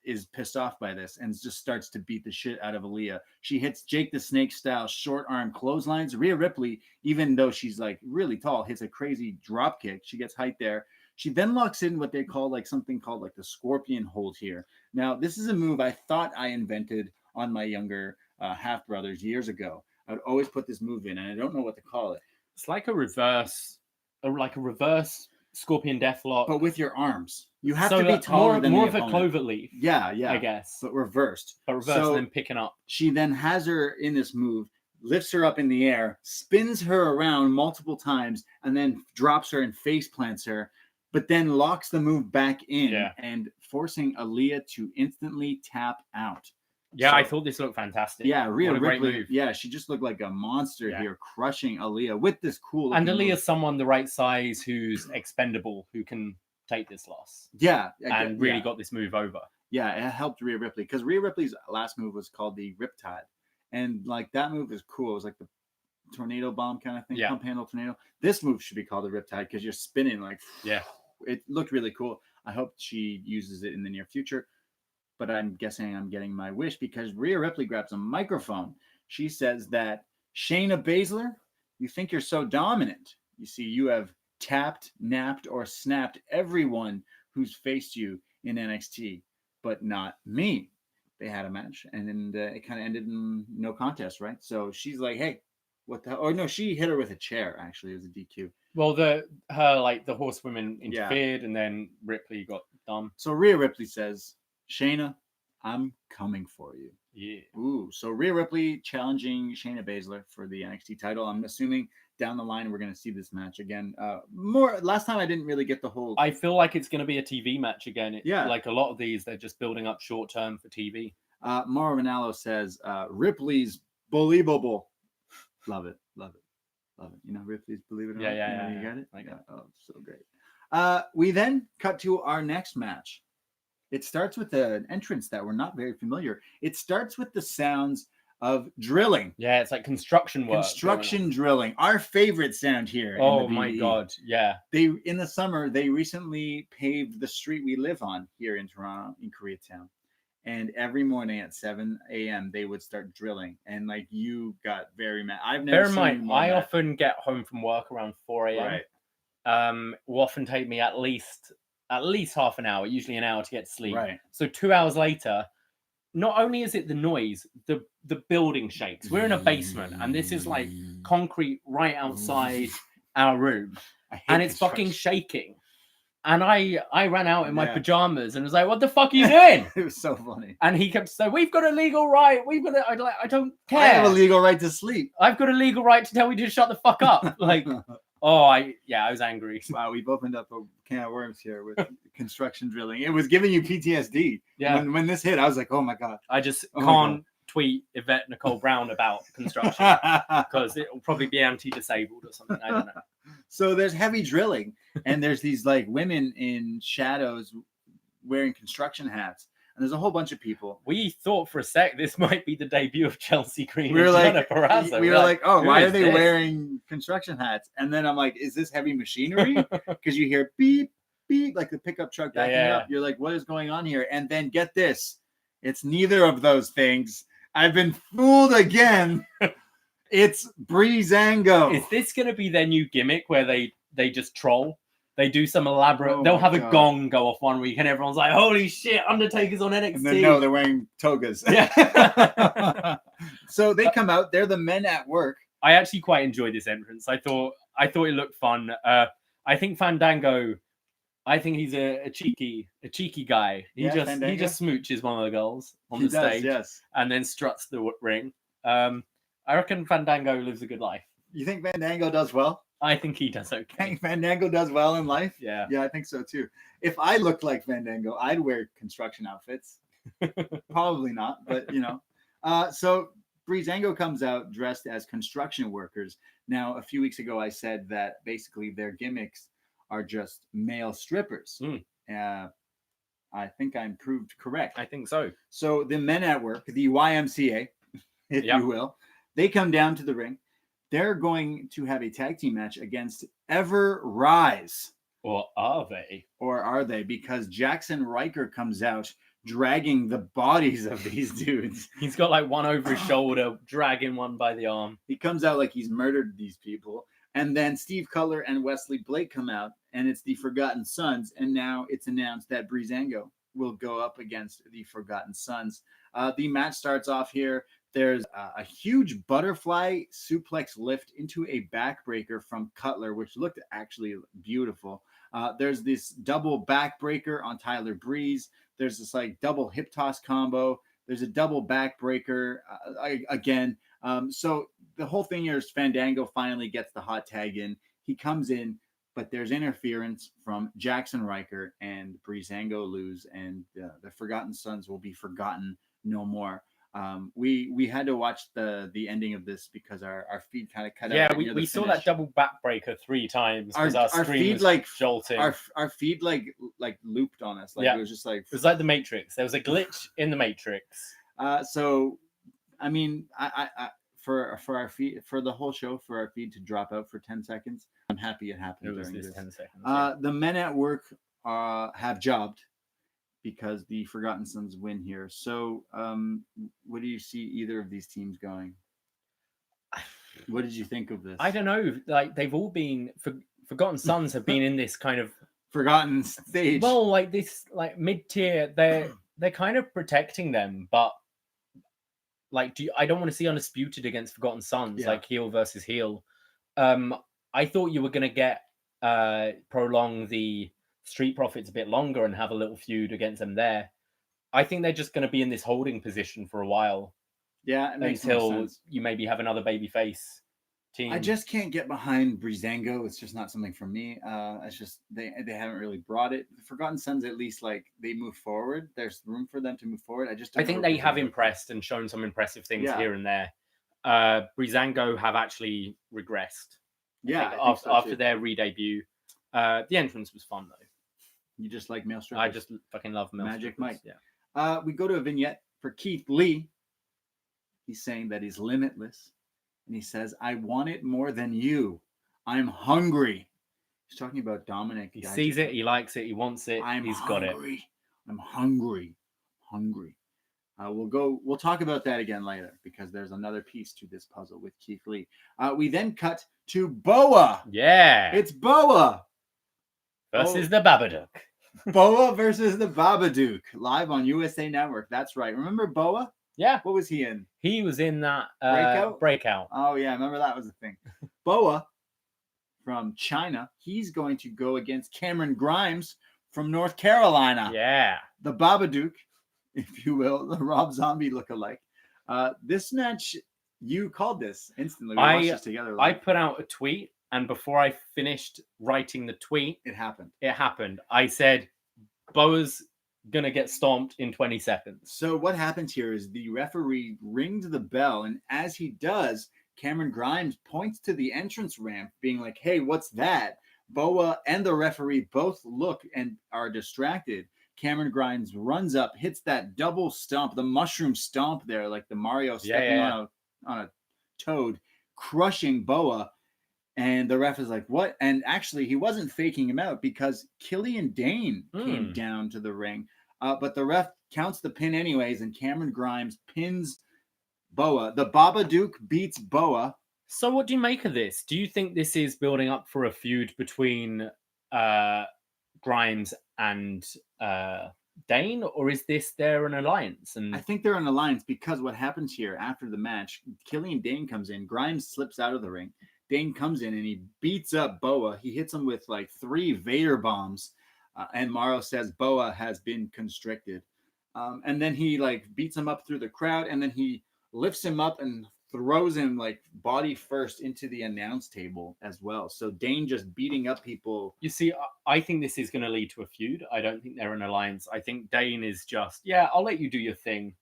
is pissed off by this and just starts to beat the shit out of Aaliyah. She hits Jake the Snake style short arm clotheslines. Rhea Ripley, even though she's like really tall, hits a crazy drop kick. She gets height there. She then locks in what they call like something called like the scorpion hold here. Now, this is a move I thought I invented on my younger half brothers years ago. I would always put this move in, and I don't know what to call it. It's like a reverse scorpion deathlock, but with your arms. You have to be taller than more the of a clover leaf. Yeah, I guess, but reversed. And then picking up. She then has her in this move, lifts her up in the air, spins her around multiple times, and then drops her and face plants her. But then locks the move back in and forcing Aaliyah to instantly tap out. Yeah, so, I thought this looked fantastic. Yeah, Rhea Ripley. Yeah, she just looked like a monster here, crushing Aaliyah with this cool. And Aaliyah's someone the right size who's expendable, who can take this loss. Yeah, and really got this move over. Yeah, it helped Rhea Ripley because Rhea Ripley's last move was called the Riptide, and like that move is cool. It was like the tornado bomb kind of thing, pump handle tornado. This move should be called the Riptide because you're spinning like. Yeah. It looked really cool. I hope she uses it in the near future. But I'm guessing I'm getting my wish because Rhea Ripley grabs a microphone. She says that Shayna Baszler, you think you're so dominant. You see, you have tapped, napped, or snapped everyone who's faced you in NXT, but not me. They had a match, and then it kind of ended in no contest, right? So she's like, hey, what the hell? Or no, she hit her with a chair, actually. It was a DQ. Well, the horsewomen interfered, and then Ripley got dumb. So Rhea Ripley says, Shayna, I'm coming for you. Yeah. Ooh, so Rhea Ripley challenging Shayna Baszler for the NXT title. I'm assuming down the line we're going to see this match again. Last time I didn't really get the whole. I feel like it's going to be a TV match again. Like a lot of these, they're just building up short term for TV. Mauro Ranallo says Ripley's believable. Love it. love it. You know, Ripley's Believe It or Yeah, Not. yeah, You yeah, get it? I get it. Oh, so great. We then cut to our next match. It starts with an entrance that we're not very familiar. It starts with the sounds of drilling. Yeah, it's like construction work. Construction drilling. Our favorite sound here. Oh in the my BDE. God. Yeah. In the summer, they recently paved the street we live on here in Toronto, in Koreatown. And every morning at 7 a.m. they would start drilling. And like you got very mad. I've never Bear in mind, I mad. often get home from work around 4 a.m. Right. Will often take me at least half an hour, usually an hour to get to sleep. Right. So 2 hours later, not only is it the noise, the building shakes. We're in a basement, and this is like concrete right outside our room, and it's fucking shaking. And I ran out in my pajamas and was like, "What the fuck are you doing?" It was so funny. And he kept saying, "We've got a legal right. We've got. I don't care. I have a legal right to sleep. I've got a legal right to tell you to shut the fuck up." Like, I was angry. Wow, we've opened up a can of worms here with construction drilling. It was giving you PTSD. Yeah. When this hit, I was like, "Oh my God." I just can't tweet Yvette Nicole Brown about construction because it will probably be anti-disabled or something. I don't know. So there's heavy drilling, and there's these like women in shadows wearing construction hats, and there's a whole bunch of people. We thought for a sec this might be the debut of Chelsea Green. We were like, Jennifer Razzo. We were like, oh, why are they this? wearing construction hats? And then I'm like, is this heavy machinery? Because you hear beep, beep, like the pickup truck backing up. You're like, what is going on here? And then get this, it's neither of those things. I've been fooled again. It's Breezango. Is this going to be their new gimmick where they just troll? They do some elaborate. Oh they'll have God. a gong go off one week, and everyone's like, "Holy shit, Undertaker's on NXT!" And then no, they're wearing togas. Yeah. So they come out. They're the men at work. I actually quite enjoyed this entrance. I thought it looked fun. I think Fandango. I think he's a cheeky guy. He just smooches one of the girls on the stage, yes, and then struts the ring. I reckon Fandango lives a good life. You think Fandango does well? I think he does okay. I think Fandango does well in life. Yeah, I think so too. If I looked like Fandango, I'd wear construction outfits. Probably not, but you know. So Breezango comes out dressed as construction workers. Now, a few weeks ago, I said that basically their gimmicks are just male strippers. I think I'm proved correct. I think so. So the men at work, the YMCA, if you will, they come down to the ring. They're going to have a tag team match against Ever Rise. Or are they? Or are they? Because Jackson Riker comes out dragging the bodies of these dudes. He's got like one over his shoulder, dragging one by the arm. He comes out like he's murdered these people. And then Steve Cutler and Wesley Blake come out, and it's the Forgotten Sons. And now it's announced that Breezango will go up against the Forgotten Sons. The match starts off here. There's a huge butterfly suplex lift into a backbreaker from Cutler, which looked actually beautiful. There's this double backbreaker on Tyler Breeze. There's this like double hip toss combo. There's a double backbreaker again. So the whole thing here is Fandango finally gets the hot tag in. He comes in, but there's interference from Jackson Riker, and Breezango lose, and the Forgotten Sons will be forgotten no more. We had to watch the ending of this because our feed kind of cut out. Yeah, we saw that double backbreaker 3 times because our screen was like jolting. Our feed like looped on us. Like it was just like it was like the Matrix. There was a glitch in the Matrix. So I mean, I for our feed for the whole show for our feed to drop out for 10 seconds. I'm happy it happened during this. 10 seconds. The men at work have jobbed because the Forgotten Sons win here. So, what do you see either of these teams going? What did you think of this? I don't know. Like they've all been Forgotten Sons have been in this kind of forgotten stage. Well, like this, like mid-tier, they're kind of protecting them, but like, I don't want to see Undisputed against Forgotten Sons, like heel versus heel. I thought you were gonna get prolong the Street Profits a bit longer and have a little feud against them there. I think they're just going to be in this holding position for a while. Yeah, it makes until you maybe have another babyface team. I just can't get behind Breezango. It's just not something for me. It's just they haven't really brought it. The Forgotten Sons, at least, like they move forward. There's room for them to move forward. I think they have impressed and shown some impressive things here and there. Breezango have actually regressed. After their re-debut. The entrance was fun though. You just like male strippers? I just fucking love male Magic strippers. Mike. Yeah. We go to a vignette for Keith Lee. He's saying that he's limitless. And he says, I want it more than you. I'm hungry. He's talking about Dominic. He sees it. He likes it. He wants it. He's got it. I'm hungry. We'll talk about that again later because there's another piece to this puzzle with Keith Lee. We then cut to Boa. Yeah. It's Boa. Versus the Babadook. Boa versus the Babadook. Live on USA Network. That's right. Remember Boa? Yeah. What was he in? He was in that Breakout. Oh, yeah. Remember that was the thing. Boa from China. He's going to go against Cameron Grimes from North Carolina. Yeah. The Babadook, if you will, the Rob Zombie lookalike. This match, you called this instantly. We watched this together. I put out a tweet, and before I finished writing the tweet, it happened. I said, Boa's going to get stomped in 20 seconds. So what happens here is the referee rings the bell, and as he does, Cameron Grimes points to the entrance ramp, being like, hey, what's that? Boa and the referee both look and are distracted. Cameron Grimes runs up, hits that double stomp, the mushroom stomp there, like the Mario stepping on a toad, crushing Boa. And the ref is like, what? And actually, he wasn't faking him out because Killian Dane came down to the ring. But the ref counts the pin anyways, and Cameron Grimes pins Boa. The Babadook beats Boa. So what do you make of this? Do you think this is building up for a feud between Grimes and Dane, or is there an alliance? And I think they're an alliance because what happens here after the match, Killian Dane comes in, Grimes slips out of the ring. Dane comes in and he beats up Boa. He hits him with like 3 Vader bombs. And Morrow says Boa has been constricted. And then he like beats him up through the crowd. And then he lifts him up and throws him like body first into the announce table as well. So Dane just beating up people. You see, I think this is going to lead to a feud. I don't think they're an alliance. I think Dane is just, I'll let you do your thing,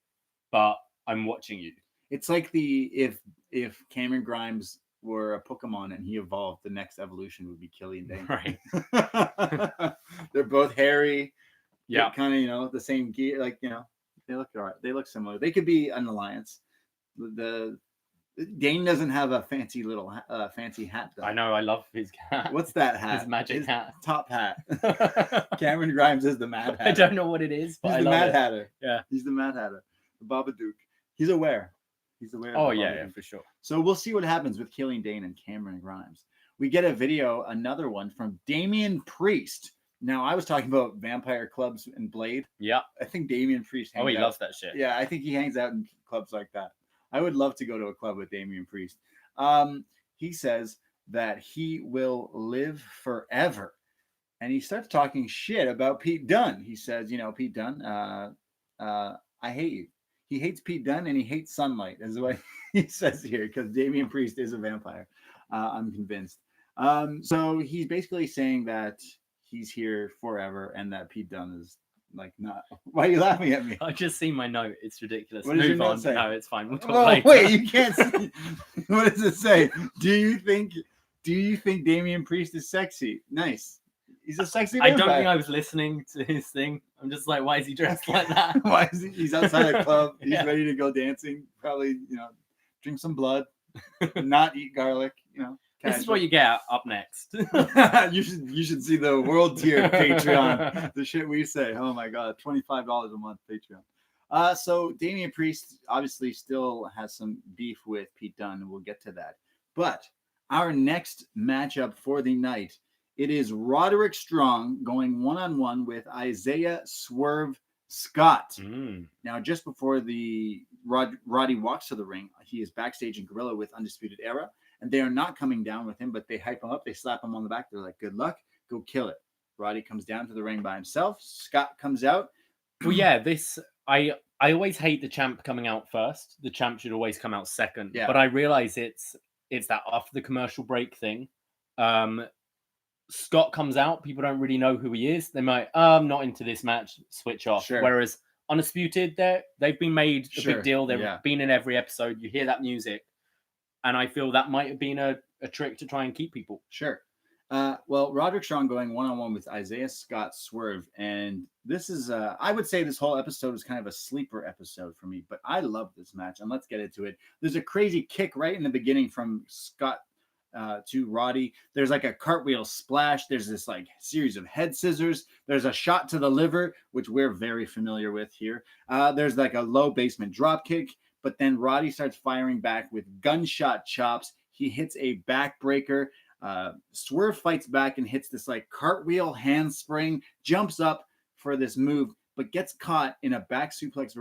but I'm watching you. It's like if Cameron Grimes were a Pokemon and he evolved, the next evolution would be Killian Dane. Right. They're both hairy. Yeah. Kind of, the same gear. Like, they look all right. They look similar. They could be an alliance. The Dane doesn't have a fancy little fancy hat though. I know. I love his hat. What's that hat? His magic hat. Top hat. Cameron Grimes is the Mad Hatter. I don't know what it is, but he's the Mad Hatter. Yeah. He's the Mad Hatter. The Babadook. He's aware. He's aware. Oh, yeah, for sure. So we'll see what happens with Killian Dane and Cameron Grimes. We get a video, another one from Damian Priest. Now, I was talking about vampire clubs and Blade. Yeah. I think Damian Priest hangs out. He loves that shit. Yeah, I think he hangs out in clubs like that. I would love to go to a club with Damian Priest. He says that he will live forever. And he starts talking shit about Pete Dunne. He says, Pete Dunne, I hate you. He hates Pete Dunne and he hates sunlight, is what he says here, because Damian Priest is a vampire. I'm convinced. So he's basically saying that he's here forever and that Pete Dunne is like not. Why are you laughing at me? I just see my note. It's ridiculous. What does your note say? No, it's fine. We'll talk later. Wait, you can't see. What does it say? Do you think Damian Priest is sexy? Nice. He's a sexy vampire. I don't think I was listening to his thing. I'm just like, why is he dressed like that? Why is he's outside a club. He's ready to go dancing. Probably, drink some blood, not eat garlic, This is what you get up next. You should see the world tier Patreon. The shit we say. Oh my God, $25 a month Patreon. So Damian Priest obviously still has some beef with Pete Dunne, and we'll get to that. But our next matchup for the night, it is Roderick Strong going one-on-one with Isaiah Swerve Scott. Now, just before the Roddy walks to the ring, he is backstage in Gorilla with Undisputed Era, and they are not coming down with him, but they hype him up. They slap him on the back. They're like, good luck. Go kill it. Roddy comes down to the ring by himself. Scott comes out. Well, yeah, I always hate the champ coming out first. The champ should always come out second. Yeah. But I realize it's that after the commercial break thing. Scott comes out. People don't really know who he is. They might, I'm not into this match. Switch off. Sure. Whereas Undisputed, they've been made a Sure. big deal. They've Yeah. been in every episode. You hear that music. And I feel that might have been a a trick to try and keep people. Sure. Well, Roderick Strong going one-on-one with Isaiah Scott Swerve. And this is, I would say this whole episode was kind of a sleeper episode for me, but I love this match. And let's get into it. There's a crazy kick right in the beginning from Scott to Roddy. There's like a cartwheel splash. There's this like series of head scissors. There's a shot to the liver, which we're very familiar with here. There's like a low basement drop kick, but then Roddy starts firing back with gunshot chops. He hits a backbreaker. Swerve fights back and hits this like cartwheel handspring, jumps up for this move, but gets caught in a back suplex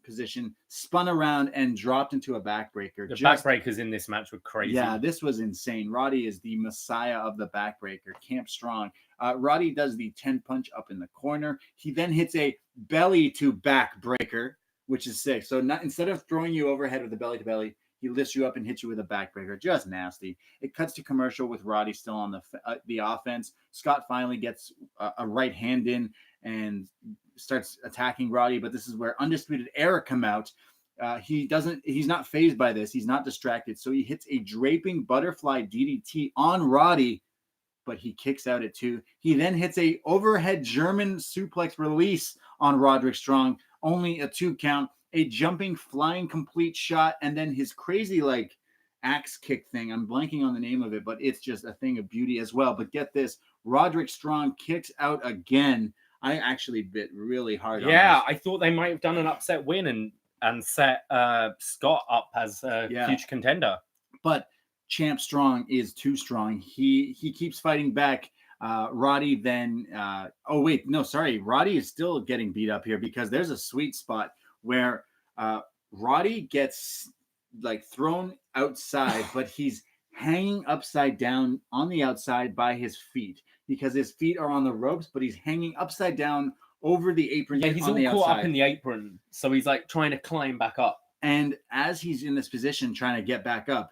position, spun around and dropped into a backbreaker. The backbreakers in this match were crazy. Yeah, this was insane. Roddy is the messiah of the backbreaker, Camp Strong. Roddy does the 10 punch up in the corner. He then hits a belly to backbreaker, which is sick. So instead of throwing you overhead with the belly to belly, he lifts you up and hits you with a backbreaker. Just nasty. It cuts to commercial with Roddy still on the offense. Scott finally gets a right hand in and starts attacking Roddy, but this is where Undisputed Era come out. He's not fazed by this. He's not distracted. So he hits a draping butterfly DDT on Roddy, but he kicks out at 2. He then hits a overhead German suplex release on Roderick Strong, only a 2 count. A jumping, flying complete shot, and then his crazy like axe kick thing. I'm blanking on the name of it, but it's just a thing of beauty as well. But get this, Roderick Strong kicks out again. I actually bit really hard. Yeah, I thought they might have done an upset win and set Scott up as a future contender. But Champ Strong is too strong. He keeps fighting back. Roddy then Roddy is still getting beat up here because there's a sweet spot where Roddy gets like thrown outside, but he's hanging upside down on the outside by his feet because his feet are on the ropes, but he's hanging upside down over the apron. Yeah, he's all caught up in the apron, so he's like trying to climb back up. And as he's in this position trying to get back up,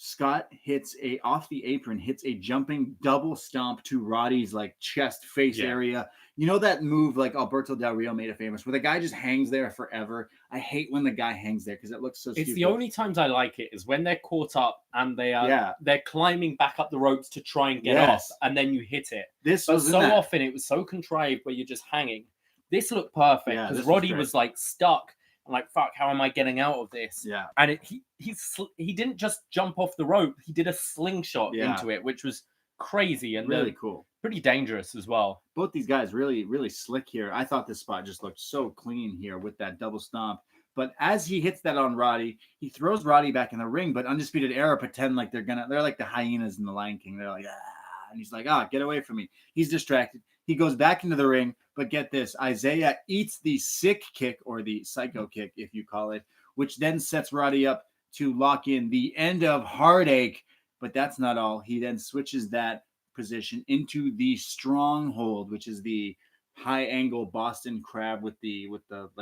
Scott hits off the apron, hits a jumping double stomp to Roddy's like chest face area. You know that move like Alberto Del Rio made it famous where the guy just hangs there forever. I hate when the guy hangs there because it looks so stupid. It's the only times I like it is when they're caught up and they're climbing back up the ropes to try and get off, and then you hit it. Often it was so contrived where you're just hanging. This looked perfect because Roddy was like stuck. I'm like, fuck, how am I getting out of this? Yeah. And he didn't just jump off the rope. He did a slingshot into it, which was crazy and really cool. Pretty dangerous as well. Both these guys really, really slick here. I thought this spot just looked so clean here with that double stomp. But as he hits that on Roddy, he throws Roddy back in the ring, but Undisputed Era pretend like they're like the hyenas in the Lion King. They're like, and he's like, get away from me. He's distracted. He goes back into the ring, but get this, Isaiah eats the sick kick or the psycho kick, if you call it, which then sets Roddy up to lock in the end of Heartache. But that's not all. He then switches that position into the stronghold, which is the high angle Boston crab with the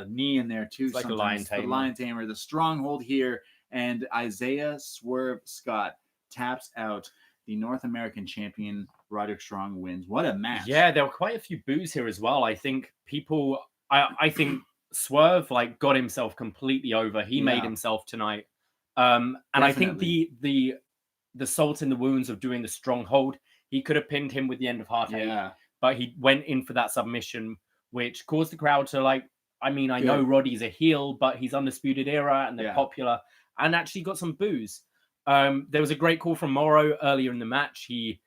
knee in there too. It's like a lion tamer. The lion tamer, the stronghold here, and Isaiah Swerve Scott taps out. The North American champion Roderick Strong wins. What a match! Yeah, there were quite a few boos here as well. I think I think Swerve like got himself completely over. He made himself tonight, and I think the salt in the wounds of doing the stronghold. He could have pinned him with the end of Heartache, but he went in for that submission, which caused the crowd to like. I mean, I know Roddy's a heel, but he's Undisputed Era and they're popular, and actually got some boos. There was a great call from Morrow earlier in the match. He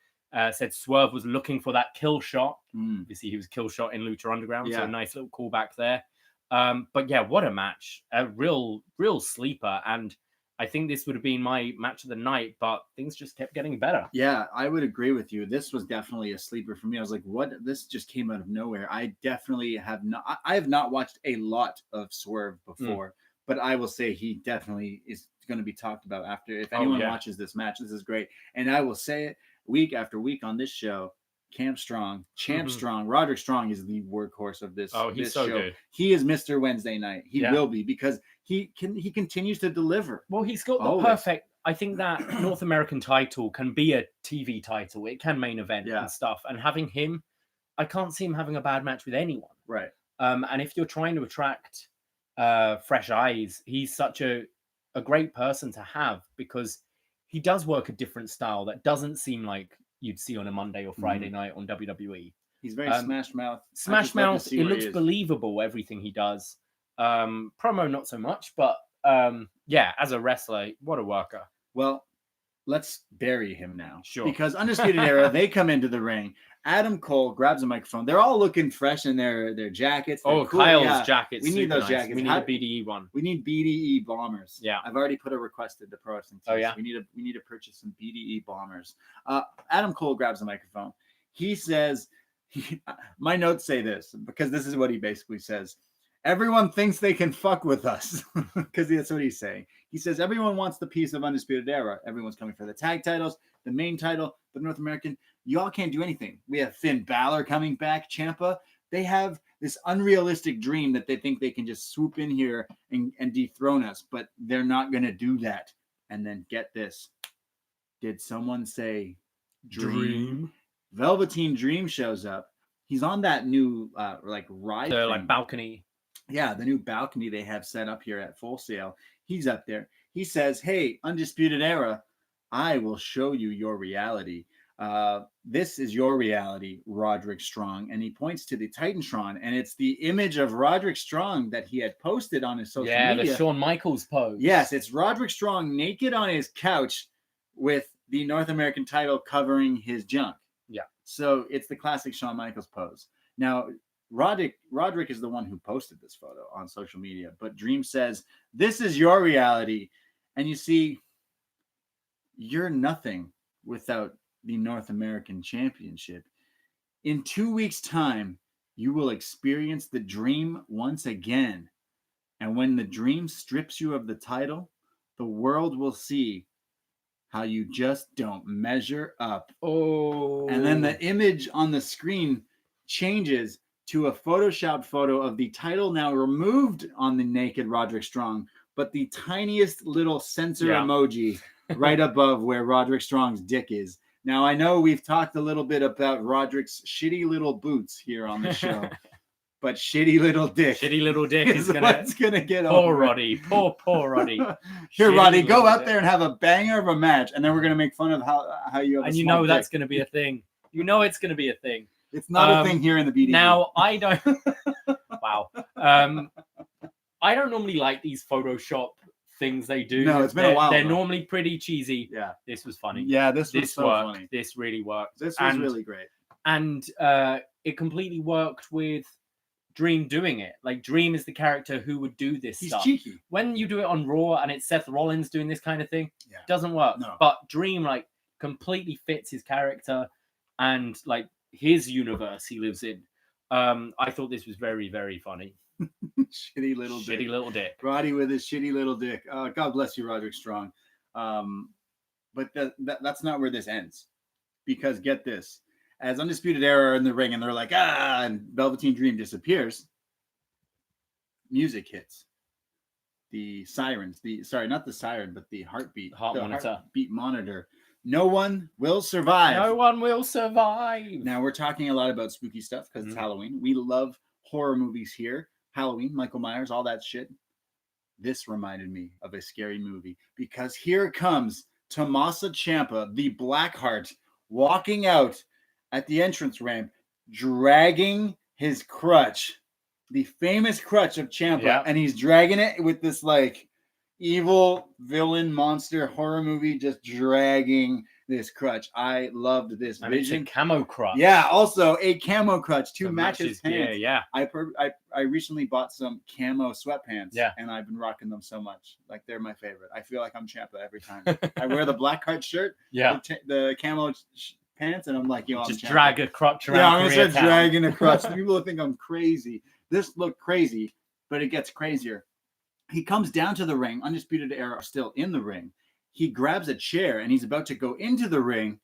said Swerve was looking for that kill shot. Obviously, he was kill shot in Lucha Underground, so a nice little callback there. But yeah, what a match. A real sleeper. And I think this would have been my match of the night, but things just kept getting better. Yeah, I would agree with you. This was definitely a sleeper for me. I was like, what? This just came out of nowhere. I definitely have not. I have not watched a lot of Swerve before, but I will say he definitely is going to be talked about after. If anyone watches this match, this is great. And I will say it week after week on this show. Champ Strong, Roderick Strong is the workhorse of this. Oh, he's this so show. good. He is Mr. Wednesday Night. He will be because he continues to deliver. Well, he's got the perfect. I think that North American title can be a TV title. It can main event and stuff. And having him, I can't see him having a bad match with anyone. Right. And if you're trying to attract fresh eyes, he's such a great person to have because he does work a different style that doesn't seem like you'd see on a Monday or Friday night on WWE. He's very Smash Mouth. Smash Mouth. It looks believable, everything he does. Promo, not so much, but yeah, as a wrestler, what a worker. Well, let's bury him now. Sure. Because Undisputed Era, they come into the ring. Adam Cole grabs a microphone. They're all looking fresh in their jackets. They're cool. Kyle's jackets. We need those jackets. We need a BDE one. We need BDE bombers. Yeah. I've already put a request in the pro wrestling team. Oh, yeah. We need to purchase some BDE bombers. Adam Cole grabs a microphone. He says, my notes say this, because this is what he basically says. Everyone thinks they can fuck with us, because that's what he's saying. He says everyone wants the piece of Undisputed Era. Everyone's coming for the tag titles, the main title, the North American. Y'all can't do anything. We have Finn Balor coming back, Ciampa. They have this unrealistic dream that they think they can just swoop in here and dethrone us, but they're not going to do that. And then get this. Did someone say Dream? Velveteen Dream shows up. He's on that new ride. Like balcony. Yeah, the new balcony they have set up here at Full Sail. He's up there. He says, hey, Undisputed Era, I will show you your reality. This is your reality, Roderick Strong. And he points to the Titantron, and it's the image of Roderick Strong that he had posted on his social media. Yeah, the Shawn Michaels pose. Yes, it's Roderick Strong naked on his couch with the North American title covering his junk. Yeah. So it's the classic Shawn Michaels pose. Now, Roderick is the one who posted this photo on social media, but Dream says, this is your reality. And you see, you're nothing without the North American Championship. In 2 weeks' time, you will experience the Dream once again. And when the Dream strips you of the title, the world will see how you just don't measure up. Oh. And then the image on the screen changes to a photoshopped photo of the title now removed on the naked Roderick Strong, but the tiniest little censor emoji right above where Roderick Strong's dick is. Now, I know we've talked a little bit about Roderick's shitty little boots here on the show, but shitty little dick. Shitty little dick is what's gonna get poor over. Roddy. Poor Roddy. Here, Roddy, go out there and have a banger of a match, and then we're gonna make fun of how you have. And you know that's gonna be a thing. You know it's gonna be a thing. It's not a thing here in the BDE. Now, I don't. Wow. I don't normally like these Photoshop things they do. No, it's been a while. They're normally pretty cheesy. Yeah. This was funny. Yeah, this was so worked. funny. This really worked. This was really great. And it completely worked with Dream doing it. Like, Dream is the character who would do this stuff. He's cheeky. When you do it on Raw and it's Seth Rollins doing this kind of thing, it doesn't work. No. But Dream, like, completely fits his character and, like, his universe he lives in. I thought this was very, very funny. Shitty little dick. Roddy with his shitty little dick. God bless you, Roderick Strong. But that's not where this ends. Because get this. As Undisputed Era are in the ring and they're like, and Velveteen Dream disappears, music hits. The sirens, not the siren, but the heartbeat. Heartbeat monitor. No one will survive. No one will survive. Now, we're talking a lot about spooky stuff because it's Halloween. We love horror movies here. Halloween, Michael Myers, all that shit. This reminded me of a scary movie because here comes Tommaso Ciampa, the Blackheart, walking out at the entrance ramp, dragging his crutch, the famous crutch of Ciampa, and he's dragging it with this like evil villain monster horror movie, just dragging this crutch. I loved this vision. It's a camo crutch. Yeah, also a camo crutch to match his pants. Yeah. I recently bought some camo sweatpants. Yeah. And I've been rocking them so much. Like, they're my favorite. I feel like I'm Ciampa every time. I wear the Blackheart shirt. Yeah. The camo pants, and I'm like, I'm just Ciampa. drag a crutch around. Yeah, I'm gonna start dragging a crutch. People will think I'm crazy. This looked crazy, but it gets crazier. He comes down to the ring. Undisputed Era are still in the ring. He grabs a chair and he's about to go into the ring.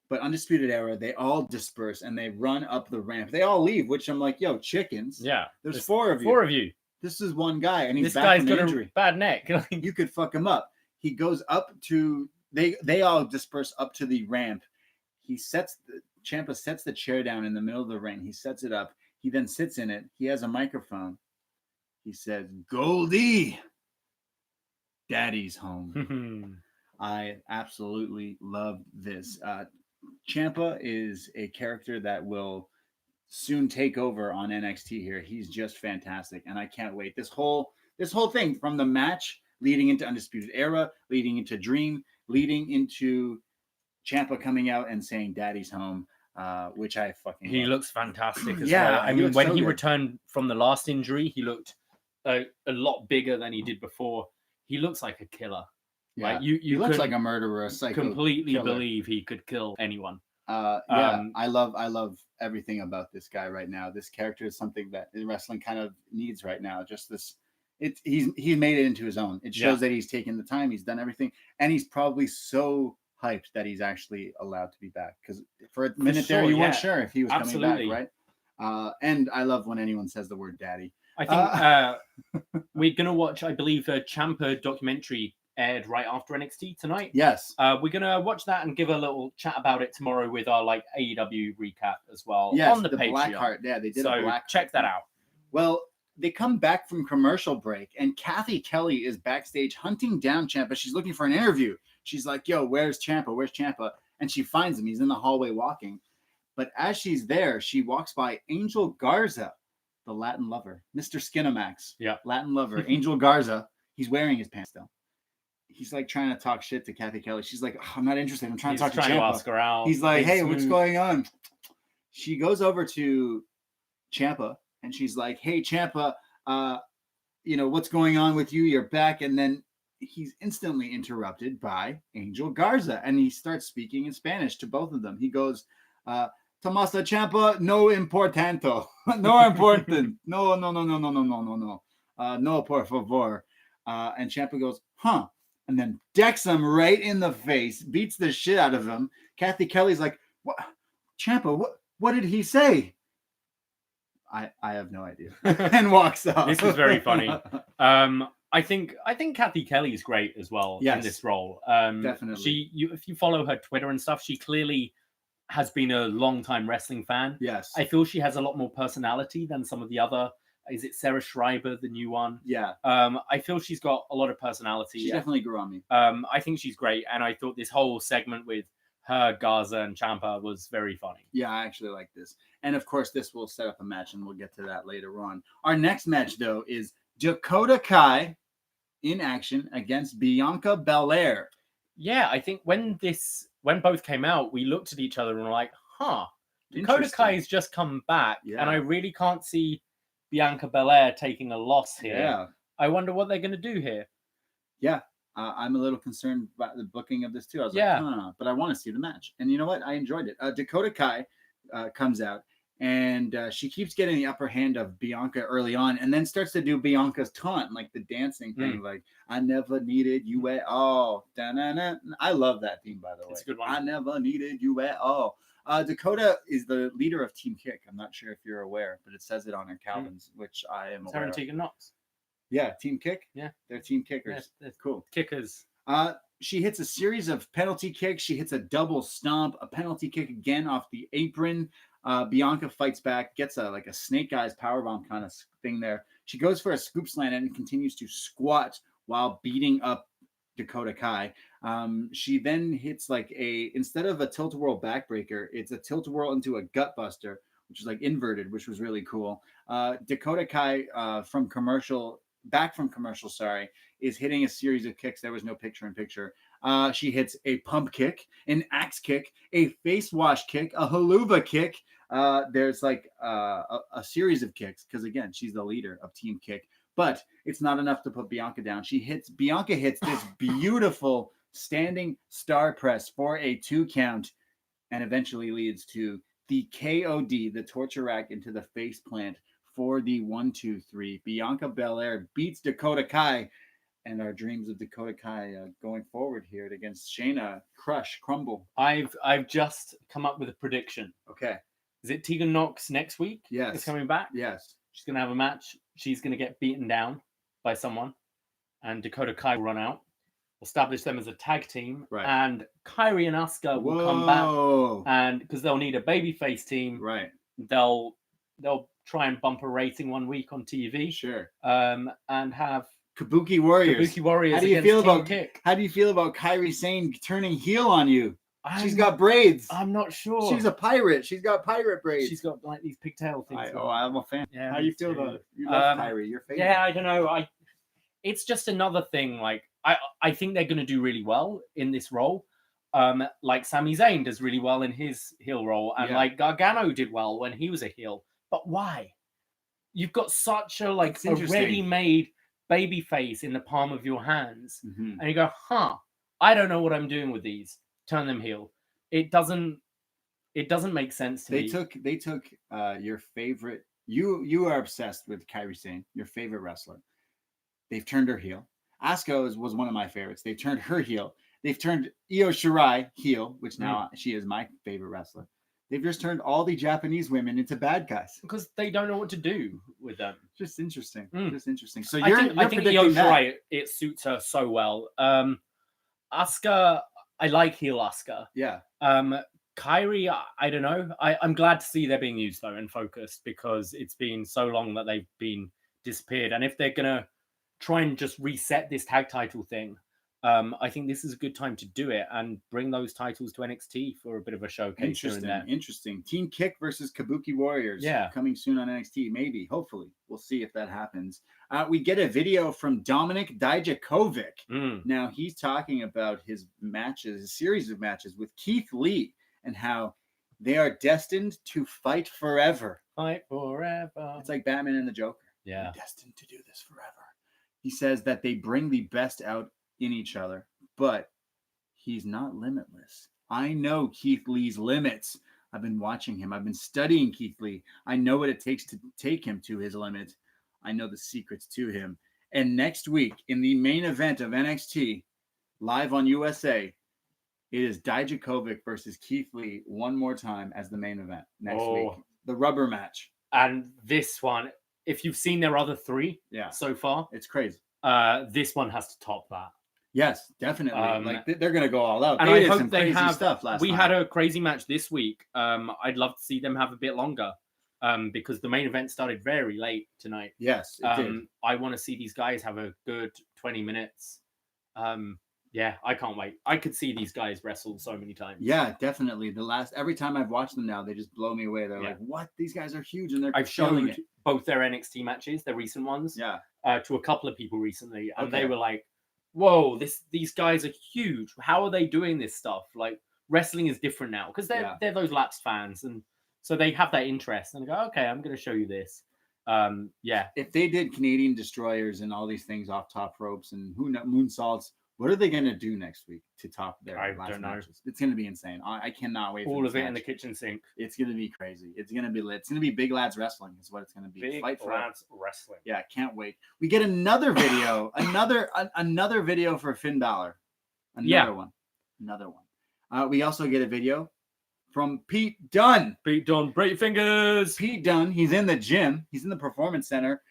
But Undisputed Era, they all disperse and they run up the ramp. They all leave, which I'm like, yo, chickens. Yeah. There's four of you. Four of you. This is one guy, and he's this back guy's from got injury. A bad neck. You could fuck him up. He goes up to they all disperse up to the ramp. Ciampa sets the chair down in the middle of the ring. He sets it up. He then sits in it. He has a microphone. He says, Goldie, Daddy's home. I absolutely love this. Ciampa is a character that will soon take over on NXT here. He's just fantastic, and I can't wait. This whole thing from the match leading into Undisputed Era, leading into Dream, leading into Ciampa coming out and saying "Daddy's home," which I fucking he love. looks fantastic as well. I mean, when he returned from the last injury, he looked a lot bigger than he did before. He looks like a killer. Yeah, like he looks like a murderer, a psycho completely killer. Believe he could kill anyone. I love everything about this guy right now. This character is something that wrestling kind of needs right now. Just this, he's made it into his own. It shows that he's taken the time, he's done everything, and he's probably so hyped that he's actually allowed to be back. Because for a minute there, you weren't sure if he was coming back, right? And I love when anyone says the word "daddy." I think we're gonna watch, I believe, a Ciampa documentary aired right after NXT tonight. Yes. We're gonna watch that and give a little chat about it tomorrow with our AEW recap as well. Yes, on the Patreon. Blackheart. Yeah, they did a Blackheart. Check that out. Well, they come back from commercial break, and Kathy Kelly is backstage hunting down Ciampa. She's looking for an interview. She's like, "Yo, where's Ciampa? Where's Ciampa?" And she finds him. He's in the hallway walking. But as she's there, she walks by Angel Garza, the Latin lover, Mr. Skinamax. Yeah, Latin lover, Angel Garza. He's wearing his pants still. He's like trying to talk shit to Kathy Kelly. She's like, "Oh, I'm not interested. I'm trying to talk to Ciampa." Ask her out. He's like, "Hey, what's going on?" She goes over to Ciampa and she's like, "Hey, Ciampa, what's going on with you? You're back." And then he's instantly interrupted by Angel Garza, and he starts speaking in Spanish to both of them. He goes, "Tomasa Ciampa, no importante, no important, no, no, por favor." And Ciampa goes, "Huh." And then decks him right in the face, beats the shit out of him. Kathy Kelly's like, "What, Ciampa? What did he say?" I have no idea. And walks off. This was very funny. I think Kathy Kelly is great as well in this role. Definitely. If you follow her Twitter and stuff, she clearly has been a long-time wrestling fan. Yes. I feel she has a lot more personality than some of the other. Is it Sarah Schreiber, the new one? Yeah. I feel she's got a lot of personality. She definitely grew on me. I think she's great, and I thought this whole segment with her, Garza, and Ciampa was very funny. Yeah, I actually like this. And of course, this will set up a match, and we'll get to that later on. Our next match, though, is Dakota Kai in action against Bianca Belair. Yeah, I think when both came out, we looked at each other and were like, "Huh, Dakota Kai's just come back," and I really can't see Bianca Belair taking a loss here. Yeah. I wonder what they're going to do here. Yeah. I'm a little concerned about the booking of this too. I was like, but I want to see the match. And you know what? I enjoyed it. Dakota Kai comes out, and she keeps getting the upper hand of Bianca early on, and then starts to do Bianca's taunt, like the dancing thing, like, "I never needed you at all." Da-na-na. I love that theme, by the way. It's a good one. "I never needed you at all." Dakota is the leader of Team Kick. I'm not sure if you're aware, but it says it on her Calvin's, which I am aware of. Herrington Knox. Yeah, Team Kick. Yeah, they're Team Kickers. Yeah, they're cool. Kickers. She hits a series of penalty kicks. She hits a double stomp, a penalty kick again off the apron. Bianca fights back, gets a snake eyes powerbomb kind of thing there. She goes for a scoop slam and continues to squat while beating up Dakota Kai. She then hits instead of a tilt-a-whirl backbreaker, it's a tilt-a-whirl into a gut buster, which is inverted, which was really cool. Dakota Kai from commercial, is hitting a series of kicks. There was no picture-in-picture. She hits a pump kick, an axe kick, a face wash kick, a haluva kick. There's a series of kicks because, again, she's the leader of Team Kick. But it's not enough to put Bianca down. Bianca hits this beautiful standing star press for a 2 count, and eventually leads to the KOD, the torture rack into the face plant for the 1-2-3. Bianca Belair beats Dakota Kai, and our dreams of Dakota Kai going forward here against Shayna crumble. I've just come up with a prediction. Okay. Is it Tegan Knox next week? Yes. Is coming back? Yes. She's going to have a match. She's going to get beaten down by someone, and Dakota Kai will run out, establish them as a tag team, right. And Kairi and Asuka will come back, and because they'll need a babyface team, right? They'll try and bump a rating one week on TV, sure, and have Kabuki Warriors. Kabuki Warriors. How do you feel about Kick? How do you feel about Kairi Sane turning heel on you? She's got braids. I'm not sure. She's a pirate. She's got pirate braids. She's got like these pigtail things. I'm a fan. Yeah, how do you feel about it? You love Kairi. Your favorite. Yeah, I don't know. It's just another thing. Like I think they're going to do really well in this role. Like Sami Zayn does really well in his heel role, and like Gargano did well when he was a heel. But why? You've got such a a ready-made baby face in the palm of your hands, and you go, I don't know what I'm doing with these. Turn them heel. It doesn't make sense to me. They took your favorite. You are obsessed with Kairi Sane, your favorite wrestler. They've turned her heel. Asuka was one of my favorites. They've turned her heel. They've turned Io Shirai heel, which now she is my favorite wrestler. They've just turned all the Japanese women into bad guys because they don't know what to do with them. Just interesting. Just interesting. So I think Io Shirai, it suits her so well. Asuka, I like heel Asuka. Yeah. Kairi, I don't know. I'm glad to see they're being used though and focused because it's been so long that they've been disappeared. And if they're gonna try and just reset this tag title thing, I think this is a good time to do it and bring those titles to NXT for a bit of a showcase. Interesting. Team Kick versus Kabuki Warriors. Yeah. Coming soon on NXT. Maybe. Hopefully. We'll see if that happens. We get a video from Dominik Dijakovic. Now, he's talking about his matches, a series of matches with Keith Lee and how they are destined to fight forever. Fight forever. It's like Batman and the Joker. Yeah. They're destined to do this forever. He says that they bring the best out in each other, but he's not limitless. I know Keith Lee's limits. I've been watching him. I've been studying Keith Lee. I know what it takes to take him to his limit. I know the secrets to him. And next week, in the main event of NXT, live on USA, it is Dijakovic versus Keith Lee one more time as the main event next week. The rubber match. And this one, if you've seen their other three so far, it's crazy. This one has to top that. Yes, definitely. They're going to go all out. And I hope they have stuff last night. We had a crazy match this week. I'd love to see them have a bit longer because the main event started very late tonight. Yes, it did. I want to see these guys have a good 20 minutes. Yeah, I can't wait. I could see these guys wrestle so many times. Yeah, definitely. Every time I've watched them now, they just blow me away. They're like, what? These guys are huge, and I've showed both their NXT matches, their recent ones, to a couple of people recently, and they were like, whoa, these guys are huge. How are they doing this stuff? Like, wrestling is different now because they're those lapsed fans, and so they have that interest, and they go, okay, I'm going to show you this. If they did Canadian destroyers and all these things off top ropes and moonsaults, what are they going to do next week to top their last matches? It's going to be insane. I cannot wait. All of it in the kitchen sink. It's going to be crazy. It's going to be lit. It's going to be big lads wrestling is what it's going to be. Big lads wrestling. Yeah, can't wait. We get another video, another video for Finn Balor. Another one. We also get a video from Pete Dunne. Pete Dunne, break your fingers. Pete Dunne, he's in the gym. He's in the performance center.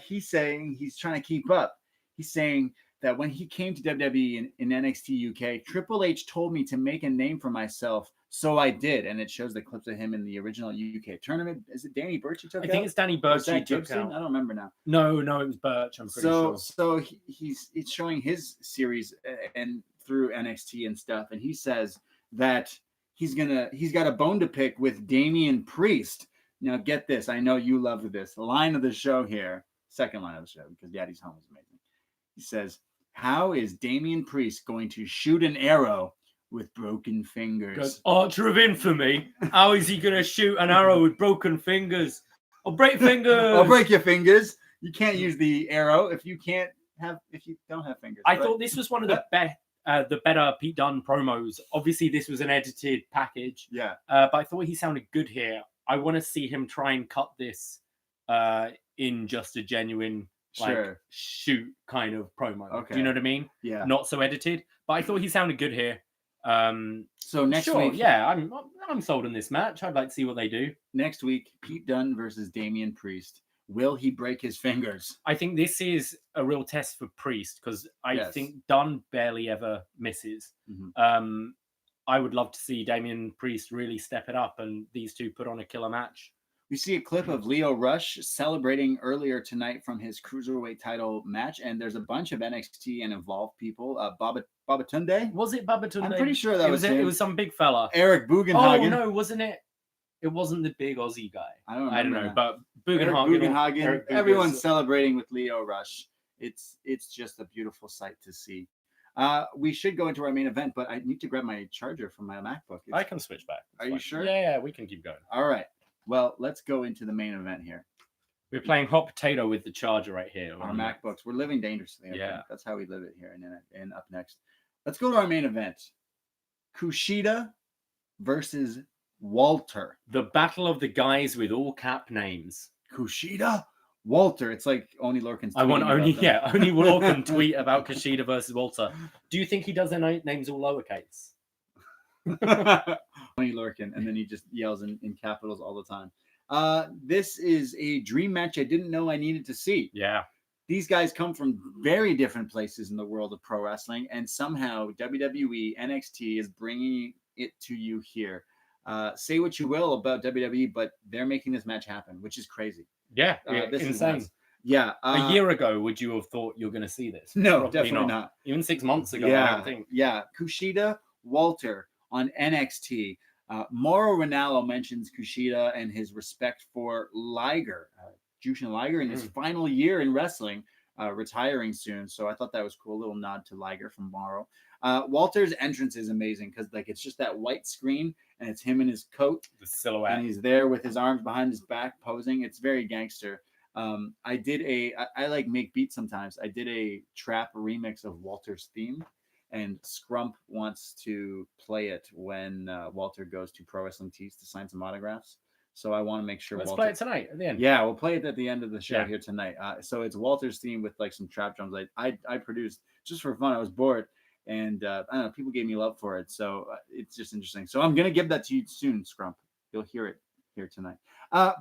He's saying he's trying to keep up. He's saying that when he came to WWE in NXT UK, Triple H told me to make a name for myself, so I did. And it shows the clips of him in the original UK tournament. Is it Danny Burch he took out? I think it's Danny Burch he took out. I don't remember now. No, it was Burch, I'm pretty sure. So he's showing his series and through NXT and stuff, and he says that he's got a bone to pick with Damian Priest. Now get this, I know you loved this. The line of the show here, second line of the show, because Daddy's Home is amazing. He says, how is Damian Priest going to shoot an arrow with broken fingers? Goes, Archer of Infamy. How is he going to shoot an arrow with broken fingers? I'll break fingers. I'll break your fingers. You can't use the arrow if you don't have fingers. I thought this was one of the better Pete Dunne promos. Obviously, this was an edited package. Yeah. But I thought he sounded good here. I want to see him try and cut this in just a genuine shoot kind of promo. Okay. Do you know what I mean? Yeah. Not so edited. But I thought he sounded good here. So next week, I'm sold on this match. I'd like to see what they do. Next week, Pete Dunne versus Damian Priest. Will he break his fingers? I think this is a real test for Priest because I think Dunne barely ever misses. Mm-hmm. I would love to see Damian Priest really step it up and these two put on a killer match. We see a clip of Lio Rush celebrating earlier tonight from his Cruiserweight title match, and there's a bunch of NXT and Evolve people. Babatunde? Was it Babatunde? I'm pretty sure that was him. It was some big fella. Eric Bugenhagen. Oh, no, wasn't it? It wasn't the big Aussie guy. I don't know, that. But Bugenhagen. Everyone's celebrating with Lio Rush. It's just a beautiful sight to see. We should go into our main event, but I need to grab my charger from my MacBook. I can switch back. Are you sure? Yeah, we can keep going. All right. Well, let's go into the main event here. We're playing hot potato with the charger right here. Our MacBooks. We're living dangerously. Okay? Yeah. That's how we live it here in upNXT. Let's go to our main event. Kushida versus Walter. The battle of the guys with all cap names. Kushida, Walter. It's like Oni Lorcan's. Oni Lorcan tweet about Kushida versus Walter. Do you think he does their names all lowercase? Oni Lorcan, and then he just yells in capitals all the time. This is a dream match I didn't know I needed to see. Yeah. These guys come from very different places in the world of pro wrestling, and somehow WWE NXT is bringing it to you here. Say what you will about WWE, but they're making this match happen, which is crazy. Yeah, this insane. Is yeah. A year ago, would you have thought you're going to see this? No, Probably definitely not. Even 6 months ago, yeah, I don't think. Yeah, Kushida, Walter on NXT. Mauro Ranallo mentions Kushida and his respect for Liger, Jushin Liger, in his final year in wrestling, retiring soon. So I thought that was cool. A little nod to Liger from Mauro. Walter's entrance is amazing because it's just that white screen and it's him in his coat, the silhouette, and he's there with his arms behind his back posing. It's very gangster. I like make beats sometimes. I did a trap remix of Walter's theme, and Scrump wants to play it when Walter goes to Pro Wrestling Tees to sign some autographs. So I want to make sure Let's play it tonight at the end. Yeah, we'll play it at the end of the show here tonight. So it's Walter's theme with some trap drums I produced just for fun. I was bored, and I don't know, people gave me love for it. So it's just interesting. So I'm gonna give that to you soon, Scrump. You'll hear it here tonight.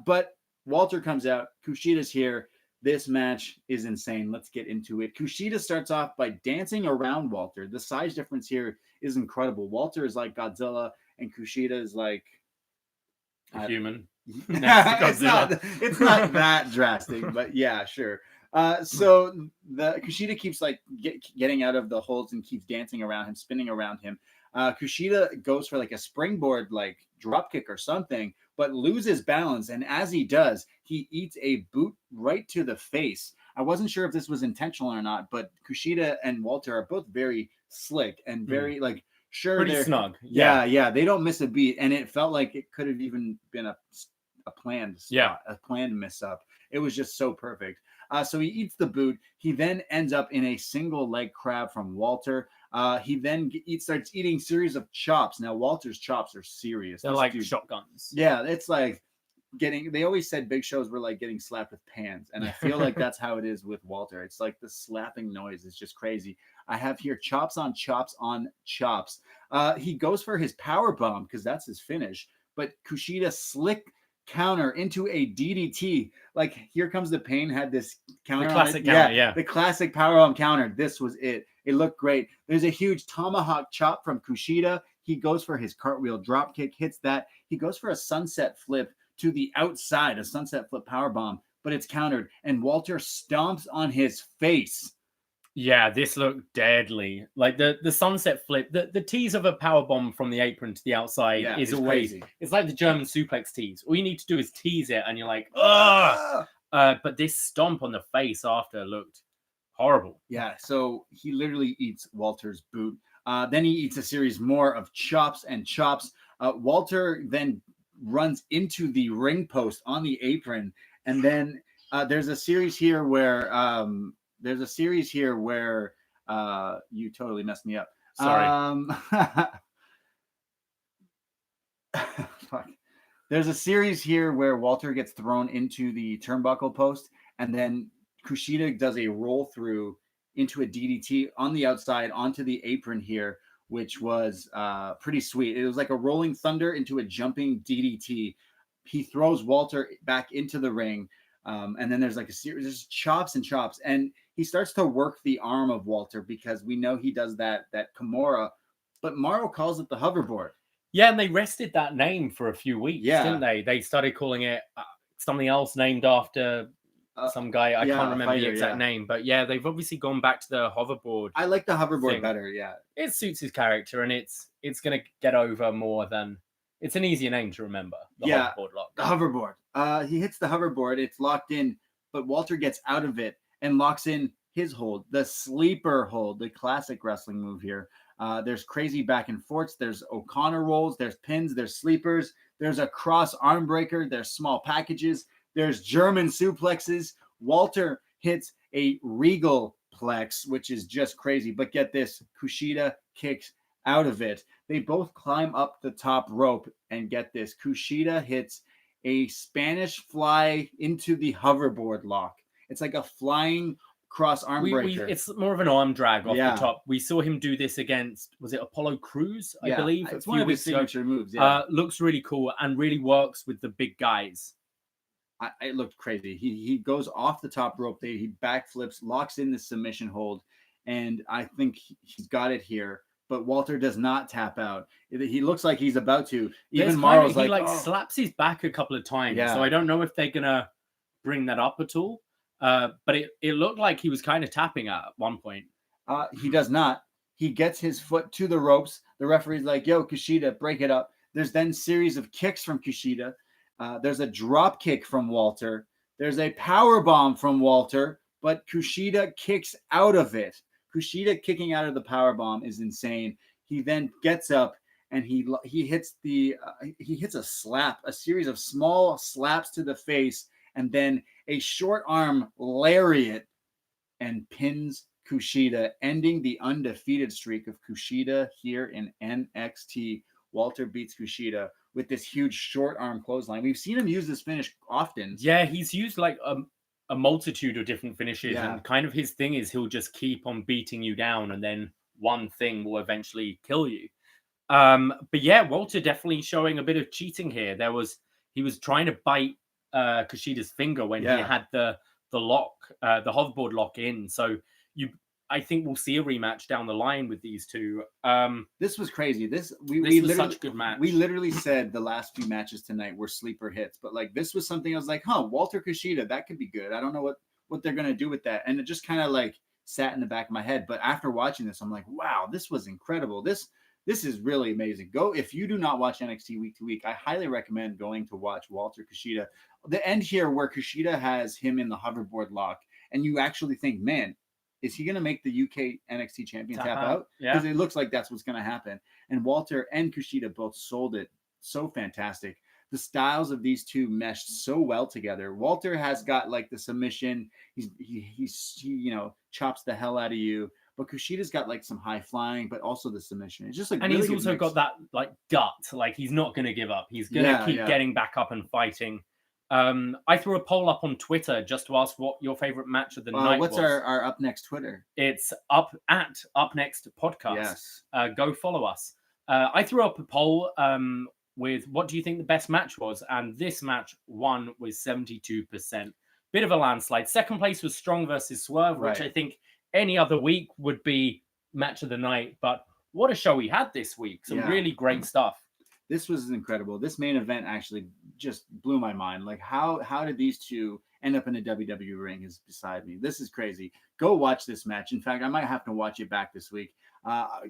But Walter comes out. Kushida's here. This match is insane. Let's get into it. Kushida starts off by dancing around Walter. The size difference here is incredible. Walter is like Godzilla, and Kushida is like a human. It's not that drastic, but yeah, sure. So the Kushida keeps getting out of the holds and keeps dancing around him, spinning around him. Kushida goes for a springboard, drop kick or something, but loses balance. And as he does, he eats a boot right to the face. I wasn't sure if this was intentional or not, but Kushida and Walter are both very slick and very sure, pretty snug. Yeah. They don't miss a beat, and it felt like it could have even been a planned spot, a planned miss up. It was just so perfect. So he eats the boot. He then ends up in a single leg crab from Walter. He then starts eating a series of chops. Now, Walter's chops are serious. They're like shotguns. Yeah, it's like they always said big shows were like getting slapped with pans. And I feel like that's how it is with Walter. It's like the slapping noise is just crazy. I have here chops on chops on chops. He goes for his power bomb because that's his finish. But Kushida slick counter into a DDT. Here comes the pain had this counter. The classic counter, yeah. The classic powerbomb counter. This was it. It looked great. There's a huge tomahawk chop from Kushida. He goes for his cartwheel drop kick, hits that. He goes for a sunset flip to the outside, a sunset flip powerbomb, but it's countered. And Walter stomps on his face. Yeah, this looked deadly. The sunset flip, the tease of a power bomb from the apron to the outside is always crazy. It's like the German suplex tease. All you need to do is tease it, and you're like, ugh. But this stomp on the face after looked horrible. Yeah, so he literally eats Walter's boot. Then he eats a series more of chops and chops. Walter then runs into the ring post on the apron, and then there's a series here where you totally messed me up. Sorry. Fuck. There's a series here where Walter gets thrown into the turnbuckle post, and then Kushida does a roll through into a DDT on the outside onto the apron here, which was pretty sweet. It was like a rolling thunder into a jumping DDT. He throws Walter back into the ring. And then there's a series of chops and chops, and he starts to work the arm of Walter because we know he does that Kimura, but Mauro calls it the hoverboard. Yeah, and they rested that name for a few weeks, didn't they? They started calling it, something else named after some guy. I can't remember the exact name, but yeah, they've obviously gone back to the hoverboard. I like the hoverboard better. Yeah, it suits his character, and it's gonna get over more than. It's an easier name to remember. The hoverboard lock. The hoverboard. He hits the hoverboard. It's locked in, but Walter gets out of it and locks in his hold, the sleeper hold, the classic wrestling move here. There's crazy back and forths. There's O'Connor rolls. There's pins. There's sleepers. There's a cross arm breaker. There's small packages. There's German suplexes. Walter hits a regal plex, which is just crazy. But get this, Kushida kicks out of it. They both climb up the top rope, and get this, Kushida hits a Spanish fly into the hoverboard lock. It's like a flying cross arm breaker. It's more of an arm drag off the top. We saw him do this against, was it Apollo Crews, I believe? It's one of his signature moves. Looks really cool and really works with the big guys. It looked crazy. He goes off the top rope. He backflips, locks in the submission hold, and I think he's got it here. But Walter does not tap out. He looks like he's about to. Even Morrow's he slaps his back a couple of times. Yeah. So I don't know if they're gonna bring that up at all. But it looked like he was kind of tapping at one point. He does not. He gets his foot to the ropes. The referee's like, "Yo, Kushida, break it up." There's then series of kicks from Kushida. There's a drop kick from Walter. There's a power bomb from Walter, but Kushida kicks out of it. Kushida kicking out of the power bomb is insane. He then gets up and he hits a slap, a series of small slaps to the face, and then a short arm lariat, and pins Kushida, ending the undefeated streak of Kushida here in NXT. Walter beats Kushida with this huge short arm clothesline. We've seen him use this finish often. Yeah, he's used like a multitude of different finishes, and kind of his thing is he'll just keep on beating you down, and then one thing will eventually kill you. But yeah, Walter definitely showing a bit of cheating here. He was trying to bite Kushida's finger when he had the lock, the hoverboard lock in. So I think we'll see a rematch down the line with these two. This was crazy. This was such a good match. We literally said the last few matches tonight were sleeper hits, but like this was something I was like, Walter Kushida, that could be good. I don't know what they're gonna do with that, and it just kind of like sat in the back of my head. But after watching this, I'm like, wow, this was incredible. This is really amazing. If you do not watch NXT week to week, I highly recommend going to watch Walter Kushida. The end here where Kushida has him in the hoverboard lock, and you actually think, man, is he going to make the UK NXT champion tap out? Because it looks like that's what's going to happen. And Walter and Kushida both sold it so fantastic. The styles of these two meshed so well together. Walter has got like the submission. He chops the hell out of you. But Kushida's got like some high flying, but also the submission. It's just like, and really he's also got that like gut. Like he's not going to give up. He's going to keep getting back up and fighting. I threw a poll up on Twitter just to ask what your favorite match of the night was. What's our upNXT Twitter? It's upNXT podcast. Yes. Go follow us. I threw up a poll with what do you think the best match was, and this match won with 72%. Bit of a landslide. Second place was Strong versus Swerve, which I think any other week would be match of the night. But what a show we had this week. Some really great stuff. This was incredible. This main event actually just blew my mind. Like how did these two end up in a WWE ring is beside me. This is crazy. Go watch this match. In fact, I might have to watch it back this week.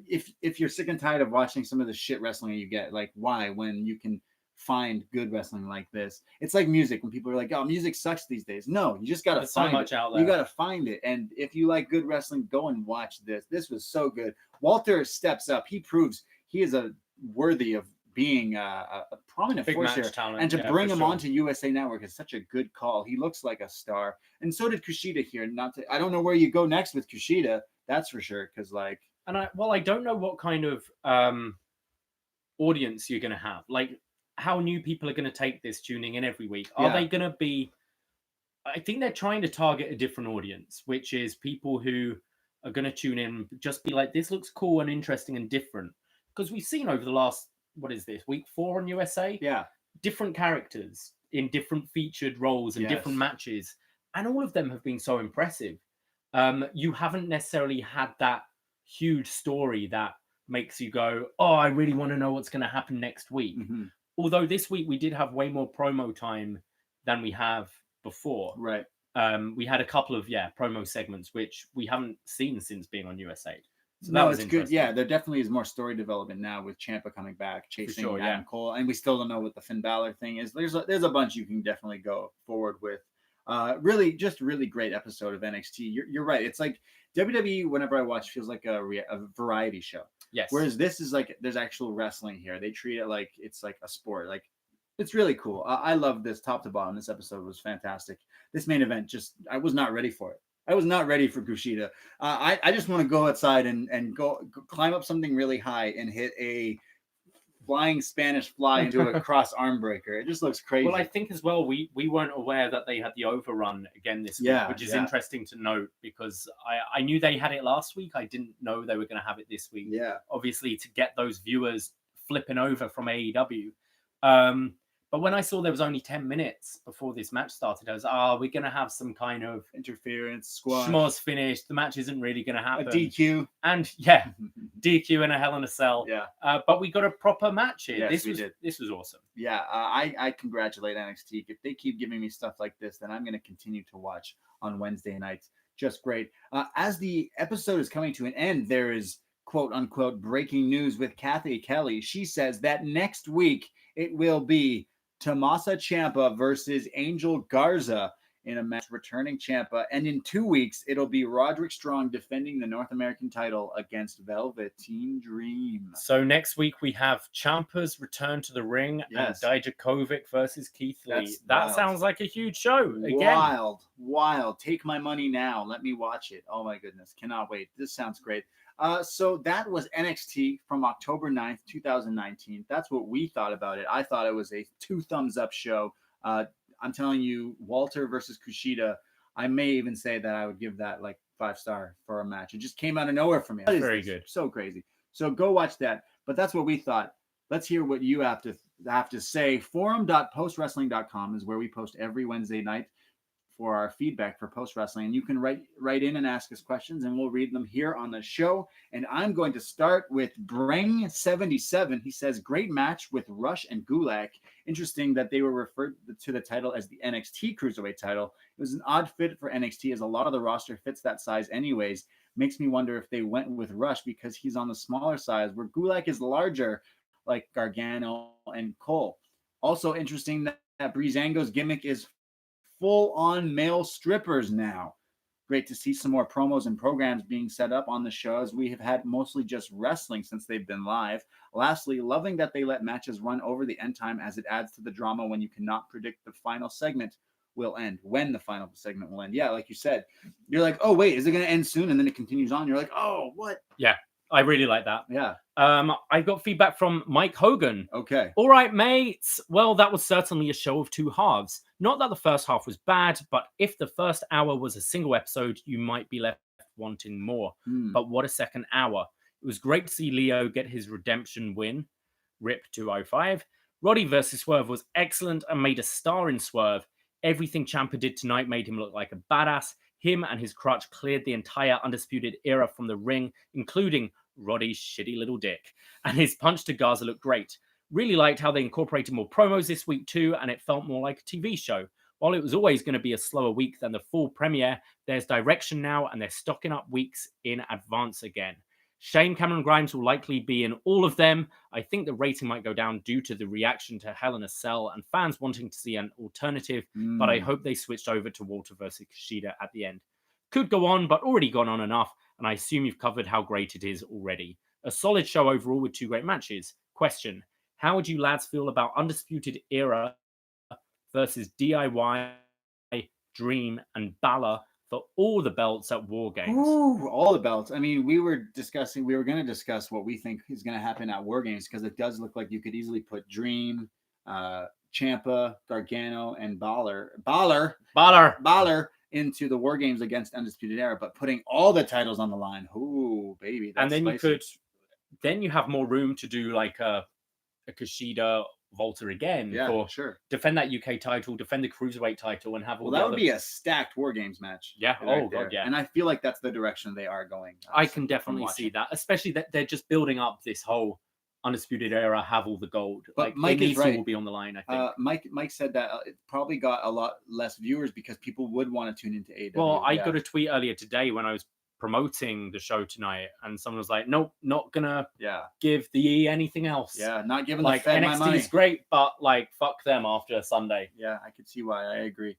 If you're sick and tired of watching some of the shit wrestling you get, like why when you can find good wrestling like this? It's like music when people are like, "Oh, music sucks these days." No, you just gotta find it. Out there. You gotta find it. And if you like good wrestling, go and watch this. This was so good. Walter steps up. He proves he is worthy of being a prominent force here, and to bring him onto USA Network is such a good call. He looks like a star, and so did Kushida here. I don't know where you go next with Kushida, that's for sure. Because like, I don't know what kind of audience you're going to have. Like, how new people are going to take this tuning in every week. Are they going to be? I think they're trying to target a different audience, which is people who are going to tune in, just be like, this looks cool and interesting and different. Because we've seen over the last, what is this, week 4 on USA? Yeah. Different characters in different featured roles and different matches. And all of them have been so impressive. You haven't necessarily had that huge story that makes you go, oh, I really want to know what's going to happen next week. Mm-hmm. Although this week we did have way more promo time than we have before. Right. We had a couple of promo segments which we haven't seen since being on USA. So no, it's good. Yeah, there definitely is more story development now with Ciampa coming back, chasing Adam Cole, and we still don't know what the Finn Balor thing is. There's a bunch you can definitely go forward with. Really great episode of NXT. You're right. It's like WWE. Whenever I watch, feels like a variety show. Yes. Whereas this is like there's actual wrestling here. They treat it like it's like a sport. Like it's really cool. I love this top to bottom. This episode was fantastic. This main event I was not ready for it. I was not ready for Kushida. I just want to go outside and go climb up something really high and hit a flying Spanish fly into a cross arm breaker. It just looks crazy. Well, I think as well, we weren't aware that they had the overrun again this week, which is interesting to note because I knew they had it last week. I didn't know they were going to have it this week. Yeah. Obviously, to get those viewers flipping over from AEW. But when I saw there was only 10 minutes before this match started, I was, we're going to have some kind of interference, squash. Schmoz finish. The match isn't really going to happen. A DQ. And DQ and a Hell in a Cell. Yeah. But we got a proper match here. Yes, This was awesome. Yeah. I congratulate NXT. If they keep giving me stuff like this, then I'm going to continue to watch on Wednesday nights. Just great. As the episode is coming to an end, there is quote unquote breaking news with Kathy Kelly. She says that next week it will be Tommaso Ciampa versus Angel Garza in a match returning Ciampa. And in 2 weeks, it'll be Roderick Strong defending the North American title against Velveteen Dream. So next week we have Ciampa's return to the ring and Dijakovic versus Keith Lee. That sounds like a huge show. Again. Wild. Take my money now. Let me watch it. Oh my goodness. Cannot wait. This sounds great. So that was NXT from October 9th, 2019. That's what we thought about it. I thought it was a 2 thumbs up show. I'm telling you, Walter versus Kushida, I may even say that I would give that like 5-star for a match. It just came out of nowhere for me. That's very good. So crazy. So go watch that. But that's what we thought. Let's hear what you have to say. Forum.postwrestling.com is where we post every Wednesday night for our feedback for Post Wrestling. And you can write in and ask us questions, and we'll read them here on the show. And I'm going to start with Bring77. He says, great match with Rush and Gulak. Interesting that they were referred to the title as the NXT Cruiserweight title. It was an odd fit for NXT, as a lot of the roster fits that size anyways. Makes me wonder if they went with Rush because he's on the smaller size, where Gulak is larger, like Gargano and Cole. Also interesting that Breezango's gimmick is full-on male strippers now. Great to see some more promos and programs being set up on the show, as we have had mostly just wrestling since they've been live. Lastly, loving that they let matches run over the end time, as it adds to the drama when you cannot predict the final segment will end, when the final segment will end. Yeah, like you said, you're like, oh, wait, is it going to end soon? And then it continues on. You're like, oh, what? Yeah, I really like that. Yeah. I got feedback from Mike Hogan. Okay. All right, mates. Well, that was certainly a show of 2 halves. Not that the first half was bad, but if the first hour was a single episode, you might be left wanting more. But what a second hour. It was great to see Lio get his redemption win. RIP 205. Roddy versus Swerve was excellent and made a star in Swerve. Everything Ciampa did tonight made him look like a badass. Him and his crutch cleared the entire Undisputed Era from the ring, including Roddy's shitty little dick. And his punch to Garza looked great. Really liked how they incorporated more promos this week too, and it felt more like a TV show. While it was always going to be a slower week than the full premiere, there's direction now, and they're stocking up weeks in advance again. Shane Cameron Grimes will likely be in all of them. I think the rating might go down due to the reaction to Hell in a Cell and fans wanting to see an alternative, but I hope they switched over to Walter versus Kushida at the end. Could go on, but already gone on enough, and I assume you've covered how great it is already. A solid show overall with 2 great matches. Question: how would you lads feel about Undisputed Era versus DIY, Dream, and Balor for all the belts at War Games? Ooh, all the belts. I mean, we were going to discuss what we think is going to happen at War Games, because it does look like you could easily put Dream, Ciampa, Gargano, and Balor into the War Games against Undisputed Era, but putting all the titles on the line. Ooh, baby. That's and then spicy. Then you have more room to do like a Kushida Volta again. Yeah, sure. Defend that UK title, defend the Cruiserweight title, and have all that would be a stacked War Games match. Yeah. God, yeah. And I feel like that's the direction they are going. I can definitely see that, especially that they're just building up this whole Undisputed Era have all the gold. But Like Mike is right. Will be on the line, I think. Mike said that it probably got a lot less viewers because people would want to tune into AEW. Well, I got a tweet earlier today when I was promoting the show tonight, and someone was like, "Nope, not gonna give the E anything else." Yeah, not giving like the Fed NXT my money. is great, but like fuck them after Sunday. Yeah, I could see why. I agree.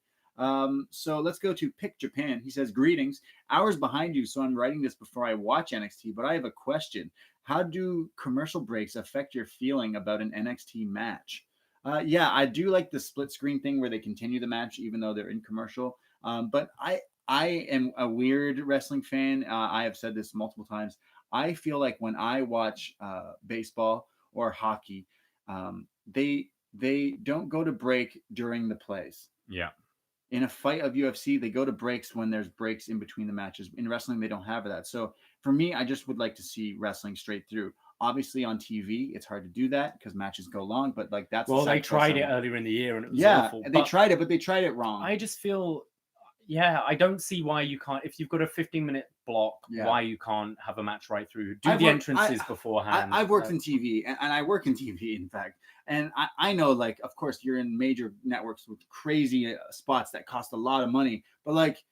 So let's go to Pick Japan. He says, "Greetings, hours behind you, so I'm writing this before I watch NXT, but I have a question. How do commercial breaks affect your feeling about an NXT match?" Yeah, I do like the split screen thing where they continue the match even though they're in commercial. But I am a weird wrestling fan. I have said this multiple times. I feel like when I watch baseball or hockey, they don't go to break during the plays. Yeah. In a fight of UFC, they go to breaks when there's breaks in between the matches. In wrestling, they don't have that. So for me, I just would like to see wrestling straight through. Obviously, on TV, it's hard to do that because matches go long. But like that's they tried it earlier in the year and it was awful. They tried it, but they tried it wrong. I just feel, I don't see why you can't. If you've got a 15-minute block, why you can't have a match right through. Do the entrances beforehand. I've worked in TV, and I work in TV, in fact. And I know, like, of course, you're in major networks with crazy spots that cost a lot of money. But, like,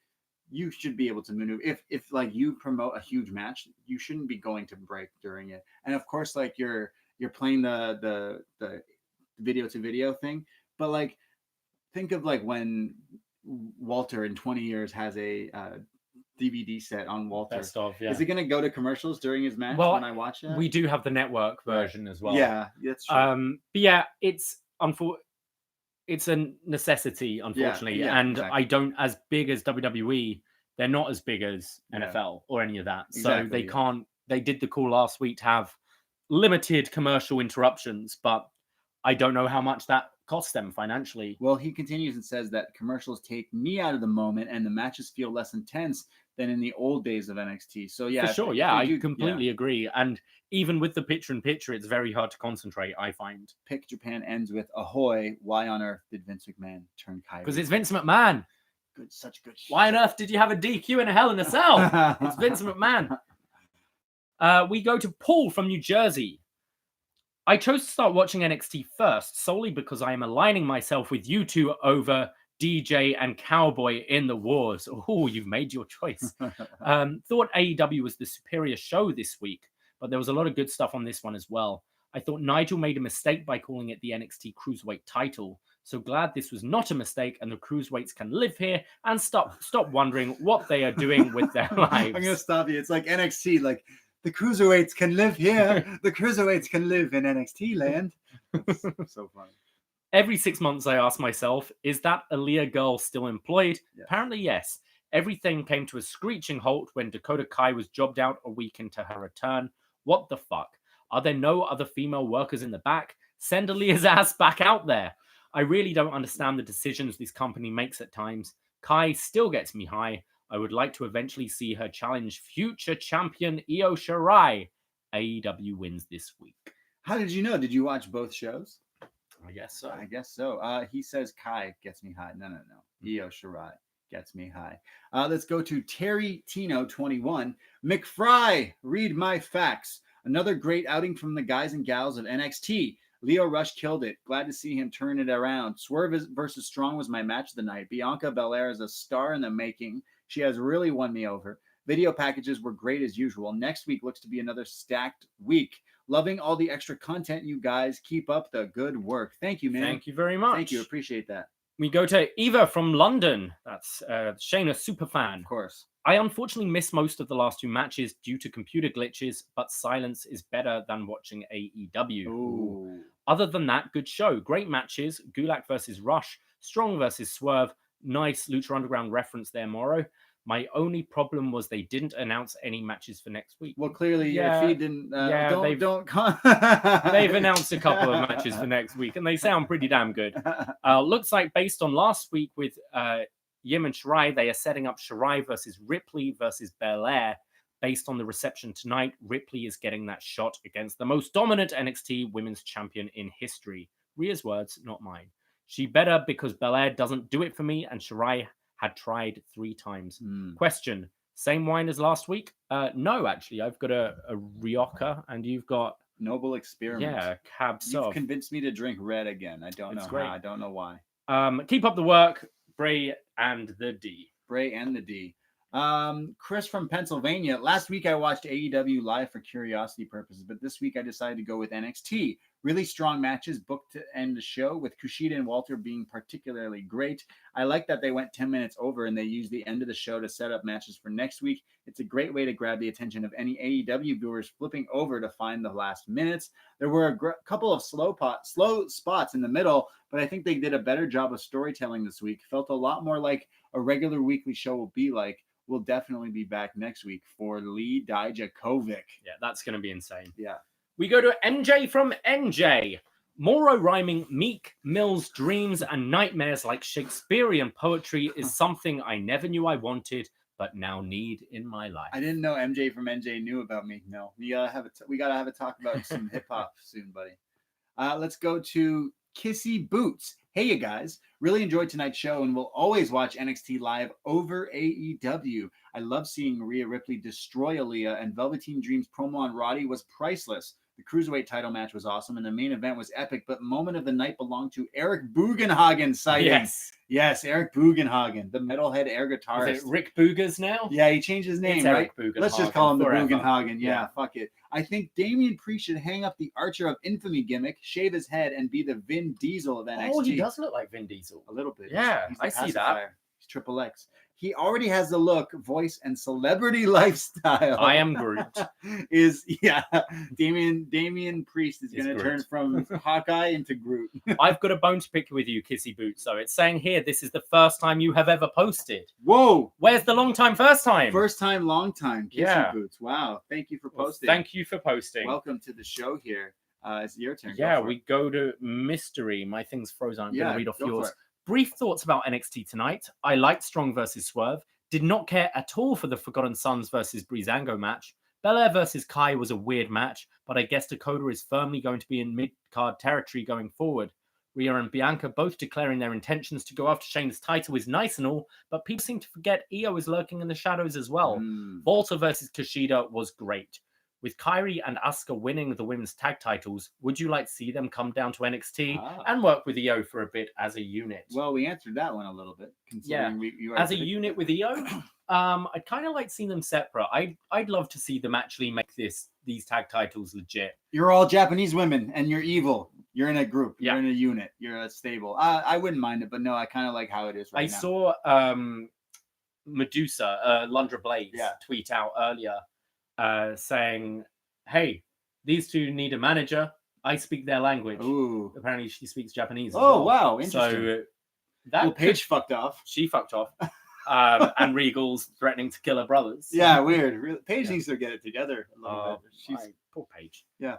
you should be able to maneuver. If like, you promote a huge match, you shouldn't be going to break during it. And, of course, like, you're playing the video-to-video thing. But, like, think of, like, when Walter in 20 years has a DVD set on Walter. Best of, Is it going to go to commercials during his match when I watch it? We do have the network version as well. Yeah, that's true. But yeah, it's a necessity, unfortunately. Exactly. I don't, as big as WWE, they're not as big as NFL or any of that. So they can't, they did the call last week to have limited commercial interruptions, but I don't know how much that costs them financially. Well, he continues and says that commercials take me out of the moment and the matches feel less intense than in the old days of NXT. So yeah, for sure. Yeah, I completely agree. And even with the picture-in-picture, it's very hard to concentrate, I find. Pick Japan ends with, "Ahoy, why on earth did Vince McMahon turn Kyrie?" Because it's Vince McMahon. Good, such good shit. Why on earth did you have a DQ in a Hell in a Cell? It's Vince McMahon. We go to Paul from New Jersey. "I chose to start watching NXT first solely because I am aligning myself with you two over DJ and Cowboy in the wars." Oh, you've made your choice. Thought AEW was the superior show this week, but there was a lot of good stuff on this one as well. I thought Nigel made a mistake by calling it the NXT Cruiserweight title. So glad this was not a mistake and the Cruiserweights can live here and stop wondering what they are doing with their lives. I'm going to stop you. It's like NXT, like, the Cruiserweights can live here. The Cruiserweights can live in NXT land. That's so funny. Every 6 months, I ask myself, is that Aaliyah girl still employed? Yes. Apparently, yes. Everything came to a screeching halt when Dakota Kai was jobbed out a week into her return. What the fuck? Are there no other female workers in the back? Send Aaliyah's ass back out there. I really don't understand the decisions this company makes at times. Kai still gets me high. I would like to eventually see her challenge future champion Io Shirai. AEW wins this week. How did you know? Did you watch both shows? I guess so. He says Kai gets me high. No. Io Shirai gets me high. Let's go to Terry Tino 21. "McFry, read my facts. Another great outing from the guys and gals of NXT. Lio Rush killed it. Glad to see him turn it around. Swerve versus Strong was my match of the night. Bianca Belair is a star in the making. She has really won me over. Video packages were great as usual. Next week looks to be another stacked week. Loving all the extra content, you guys. Keep up the good work." Thank you, man. Thank you very much. Thank you. Appreciate that. We go to Eva from London. That's Shayna superfan. Of course. "I unfortunately missed most of the last two matches due to computer glitches, but silence is better than watching AEW. Ooh. Other than that, good show. Great matches. Gulak versus Rush. Strong versus Swerve. Nice Lucha Underground reference there, Morrow. My only problem was they didn't announce any matches for next week." Well, clearly, if he didn't, they've announced a couple of matches for next week, and they sound pretty damn good. Looks like based on last week with Yim and Shirai, they are setting up Shirai versus Ripley versus Belair. Based on the reception tonight, Ripley is getting that shot against the most dominant NXT women's champion in history. Rhea's words, not mine. She better, because Belair doesn't do it for me, and Shirai had tried 3 times. Question, same wine as last week? No, actually. I've got a Rioja, and you've got... Noble experiment. Yeah, cab You've sob. convinced me to drink red again. I don't know great. how. I don't know why. Keep up the work, Bray and the D. Bray and the D. Chris from Pennsylvania. Last week I watched AEW live for curiosity purposes, but this week I decided to go with NXT. Really strong matches booked to end the show, with Kushida and Walter being particularly great. I like that they went 10 minutes over and they used the end of the show to set up matches for next week. It's a great way to grab the attention of any AEW viewers flipping over to find the last minutes. There were a couple of slow spots in the middle, but I think they did a better job of storytelling this week. Felt a lot more like a regular weekly show will be like. We'll definitely be back next week for Lee Dijakovic. Yeah, that's going to be insane. Yeah. We go to MJ from NJ. Moro rhyming Meek Mill's dreams and nightmares like Shakespearean poetry is something I never knew I wanted, but now need in my life. I didn't know MJ from NJ knew about Meek Mill. We gotta have a talk about some hip hop soon, buddy. Let's go to Kissy Boots. Hey, you guys. Really enjoyed tonight's show and will always watch NXT live over AEW. I love seeing Rhea Ripley destroy Aaliyah, and Velveteen Dream's promo on Roddy was priceless. The Cruiserweight title match was awesome, and the main event was epic, but moment of the night belonged to Eric Bugenhagen sighting. Yes, Eric Bugenhagen, the metalhead air guitarist. Is it Rick Boogers now? Yeah, he changed his name, right? Let's just call him the Bugenhagen. Yeah, fuck it. I think Damian Priest should hang up the Archer of Infamy gimmick, shave his head, and be the Vin Diesel of NXT. Oh, he does look like Vin Diesel. A little bit. Yeah, he's I see that. He's Triple X. He already has the look, voice, and celebrity lifestyle. I am Groot. Damian Priest is going to turn from Hawkeye into Groot. I've got a bone to pick with you, Kissy Boots. So it's saying here, this is the first time you have ever posted. Whoa! Where's the long time, first time? First time, long time. Kissy Boots. Wow. Thank you for posting. Thank you for posting. Welcome to the show here. It's your turn. Yeah, we go to mystery. My thing's frozen. I'm going to read off yours. Brief thoughts about NXT tonight. I liked Strong versus Swerve. Did not care at all for the Forgotten Sons versus Breezango match. Belair versus Kai was a weird match, but I guess Dakota is firmly going to be in mid-card territory going forward. Rhea and Bianca both declaring their intentions to go after Shane's title is nice and all, but people seem to forget Io is lurking in the shadows as well. Walter versus Kushida was great. With Kairi and Asuka winning the women's tag titles, would you like to see them come down to NXT and work with Io for a bit as a unit? Well, we answered that one a little bit. As a unit with Io, I'd kind of like seeing them separate. I'd love to see them actually make these tag titles legit. You're all Japanese women, and you're evil. You're in a group. You're in a unit. You're a stable. I wouldn't mind it, but no, I kind of like how it is right now. I saw Medusa, Lundra Blaze, tweet out earlier. Saying, hey, these two need a manager. I speak their language. Ooh. Apparently she speaks Japanese as well. Wow, interesting. So Paige fucked off. She fucked off. And Regal's threatening to kill her brothers. Yeah, weird. Paige needs to get it together a little bit. Poor Paige. Yeah.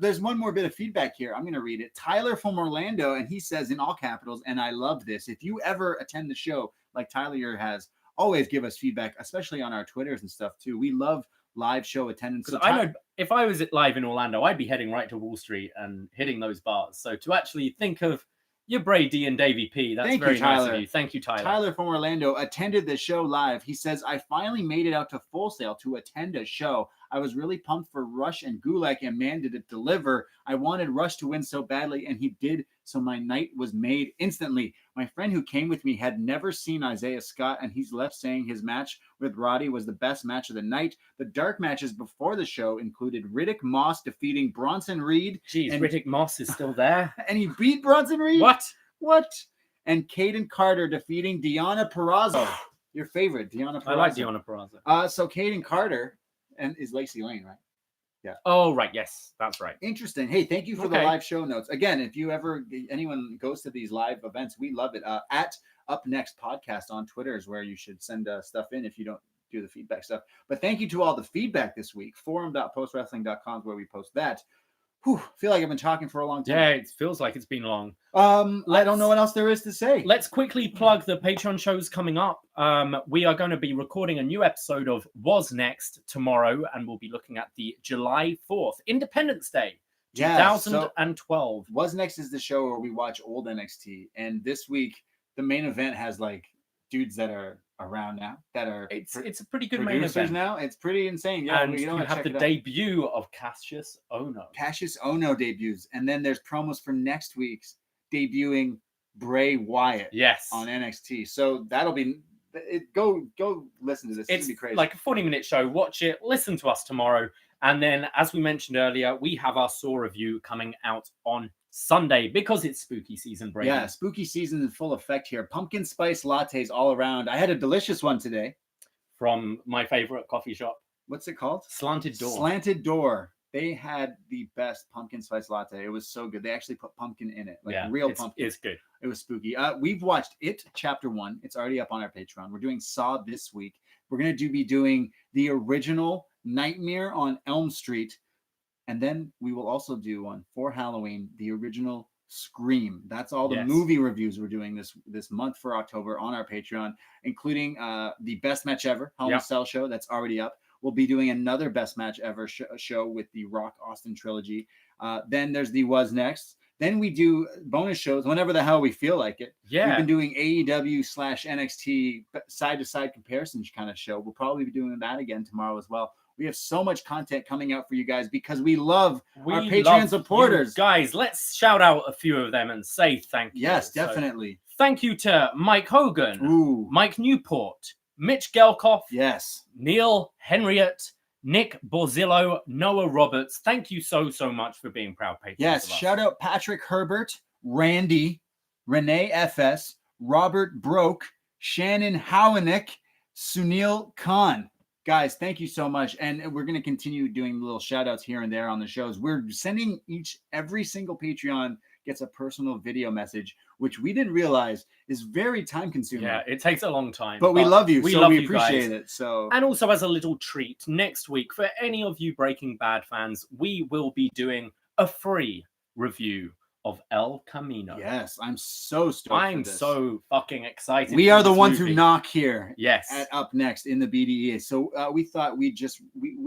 There's one more bit of feedback here. I'm going to read it. Tyler from Orlando, and he says in all capitals, and I love this. If you ever attend the show like Tyler has, always give us feedback, especially on our Twitters and stuff too. We love live show attendance. So I know if I was live in Orlando, I'd be heading right to Wall Street and hitting those bars. So to actually think of your Brady and Davie P, that's very nice of you. Thank you, Tyler. Tyler from Orlando attended the show live. He says, I finally made it out to Full Sail to attend a show. I was really pumped for Rush and Gulak, and man, did it deliver. I wanted Rush to win so badly, and he did, so my night was made instantly. My friend who came with me had never seen Isaiah Scott, and he's left saying his match with Roddy was the best match of the night. The dark matches before the show included Riddick Moss defeating Bronson Reed. Jeez, Riddick Moss is still there? And he beat Bronson Reed? What? And Caden Carter defeating Deonna Purrazzo. Your favorite, Deonna Purrazzo. I like Deonna Purrazzo. So Caden Carter and is Lacey Lane, right? Yeah. Oh, right. Yes, that's right. Interesting. Hey, thank you for the live show notes. Again, if anyone goes to these live events, we love it. At upNXT Podcast on Twitter is where you should send stuff in if you don't do the feedback stuff. But thank you to all the feedback this week. Forum.postwrestling.com is where we post that. Whew, feel like I've been talking for a long time. Yeah, it feels like it's been long. I don't know what else there is to say. Let's quickly plug the Patreon shows coming up. We are going to be recording a new episode of Was Next tomorrow, and we'll be looking at the July 4th, Independence Day, 2012. So Was Next is the show where we watch old NXT, and this week the main event has like dudes that are around now that are it's a pretty good main event now. It's pretty insane. Yeah, and you have the debut of Cassius Ohno. Cassius Ohno debuts, and then there's promos for next week's debuting Bray Wyatt. Yes, on NXT. So that'll be it. Go listen to this. It's gonna be crazy. Like a 40-minute show. Watch it. Listen to us tomorrow, and then as we mentioned earlier, we have our Saw review coming out on Sunday because it's spooky season, Braden. Yeah, spooky season in full effect here. Pumpkin spice lattes all around. I had a delicious one today from my favorite coffee shop. What's it called? Slanted Door. Slanted Door. They had the best pumpkin spice latte. It was so good. They actually put pumpkin in it, like real pumpkin. It's good. It was spooky. We've watched It Chapter 1. It's already up on our Patreon. We're doing Saw this week. We're going to be doing the original Nightmare on Elm Street. And then we will also do one for Halloween, the original Scream. That's all the movie reviews we're doing this month for October on our Patreon, including the Best Match Ever Hell in a Cell show that's already up. We'll be doing another Best Match Ever show with the Rock Austin trilogy. Then there's the Was Next. Then we do bonus shows whenever the hell we feel like it. Yeah. We've been doing AEW/NXT side-to-side comparison kind of show. We'll probably be doing that again tomorrow as well. We have so much content coming out for you guys because we love our Patreon supporters. Guys, let's shout out a few of them and say thank you. Yes, definitely. So, thank you to Mike Hogan, Mike Newport, Mitch Gelkoff, Neil Henriette, Nick Borzillo, Noah Roberts. Thank you so much for being proud patrons. Yes, shout out Patrick Herbert, Randy, Renee FS, Robert Broke, Shannon Howanick, Sunil Khan. Guys, thank you so much. And we're going to continue doing little shout outs here and there on the shows. We're sending every single Patreon gets a personal video message, which we didn't realize is very time consuming. Yeah, it takes a long time. But we love you. We appreciate it. So, and also as a little treat, next week, for any of you Breaking Bad fans, we will be doing a free review of El Camino. Yes, I'm so stoked. I'm so fucking excited. We are the ones who knock here. Yes. At Up Next in the BDE. So we thought we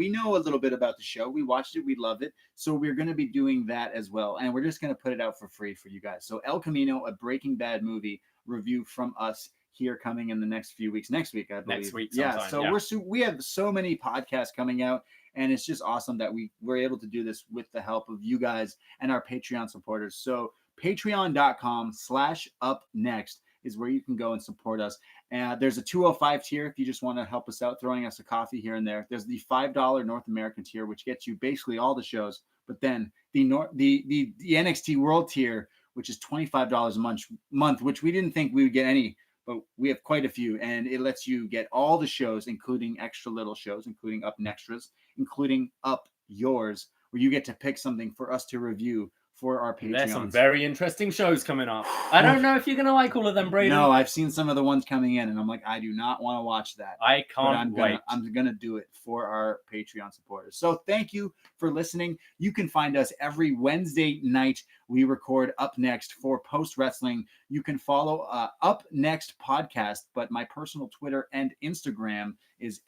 know a little bit about the show. We watched it. We love it. So we're going to be doing that as well. And we're just going to put it out for free for you guys. So El Camino, a Breaking Bad movie review from us here coming in the next few weeks. Next week, I believe. Next week. Yeah. So we have so many podcasts coming out. And it's just awesome that we're able to do this with the help of you guys and our Patreon supporters. So patreon.com/upnext is where you can go and support us. And there's a $205 tier if you just want to help us out, throwing us a coffee here and there. There's the $5 North American tier, which gets you basically all the shows. But then the NXT World tier, which is $25 a month, which we didn't think we would get any, but we have quite a few, and it lets you get all the shows, including extra little shows, including Up Nextras, including Up Yours, where you get to pick something for us to review for our Patreon. There's some very interesting shows coming up. I don't know if you're going to like all of them, Braden. No, I've seen some of the ones coming in, and I'm like, I do not want to watch that. I can't wait. I'm going to do it for our Patreon supporters. So thank you for listening. You can find us every Wednesday night. We record Up Next for Post Wrestling. You can follow Up Next Podcast, but my personal Twitter and Instagram is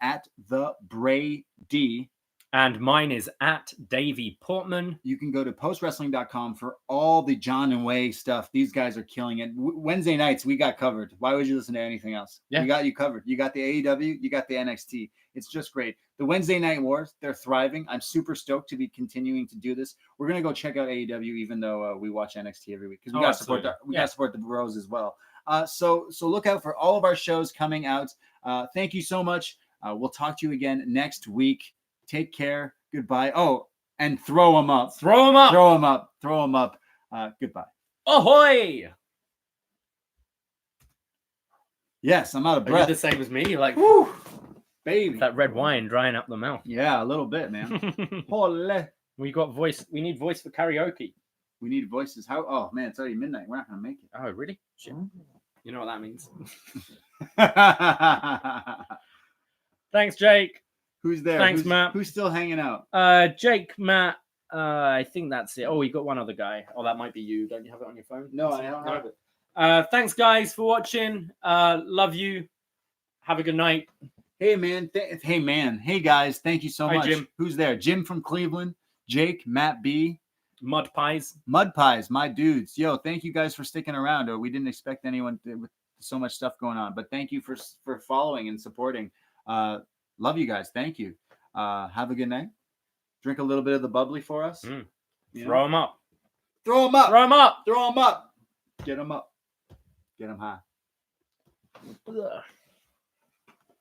@TheBrayD. And mine is @Davie Portman. You can go to postwrestling.com for all the John and Way stuff. These guys are killing it. Wednesday nights, we got covered. Why would you listen to anything else? Yeah. We got you covered. You got the AEW, you got the NXT. It's just great. The Wednesday Night Wars, they're thriving. I'm super stoked to be continuing to do this. We're going to go check out AEW, even though we watch NXT every week, because we got to support gotta support the bros as well. So look out for all of our shows coming out. Thank you so much. We'll talk to you again next week. Take care. Goodbye. Oh, and throw them up. Throw them up. Throw them up. Throw them up. Goodbye. Ahoy! Yes, I'm out of breath. Are you the same as me? You're like, whoo, baby. That red wine drying up the mouth. Yeah, a little bit, man. Holy. We got voice. We need voice for karaoke. We need voices. How? Oh man, it's already midnight. We're not gonna make it. Oh really? Shit. You know what that means. Thanks, Jake. Who's there? Thanks, Matt. Who's still hanging out? Jake, Matt. I think that's it. Oh, we got one other guy. Oh, that might be you. Don't you have it on your phone? No, I don't have it. Thanks, guys, for watching. Love you. Have a good night. Hey, man. Hey, guys. Thank you so much. Jim. Who's there? Jim from Cleveland. Jake, Matt B. Mud Pies, my dudes. Yo, thank you guys for sticking around. We didn't expect anyone with so much stuff going on. But thank you for following and supporting. Love you guys. Thank you. Have a good night. Drink a little bit of the bubbly for us. Throw them up. Throw them up. Throw them up. Throw them up. Get them up. Get them high. Ugh.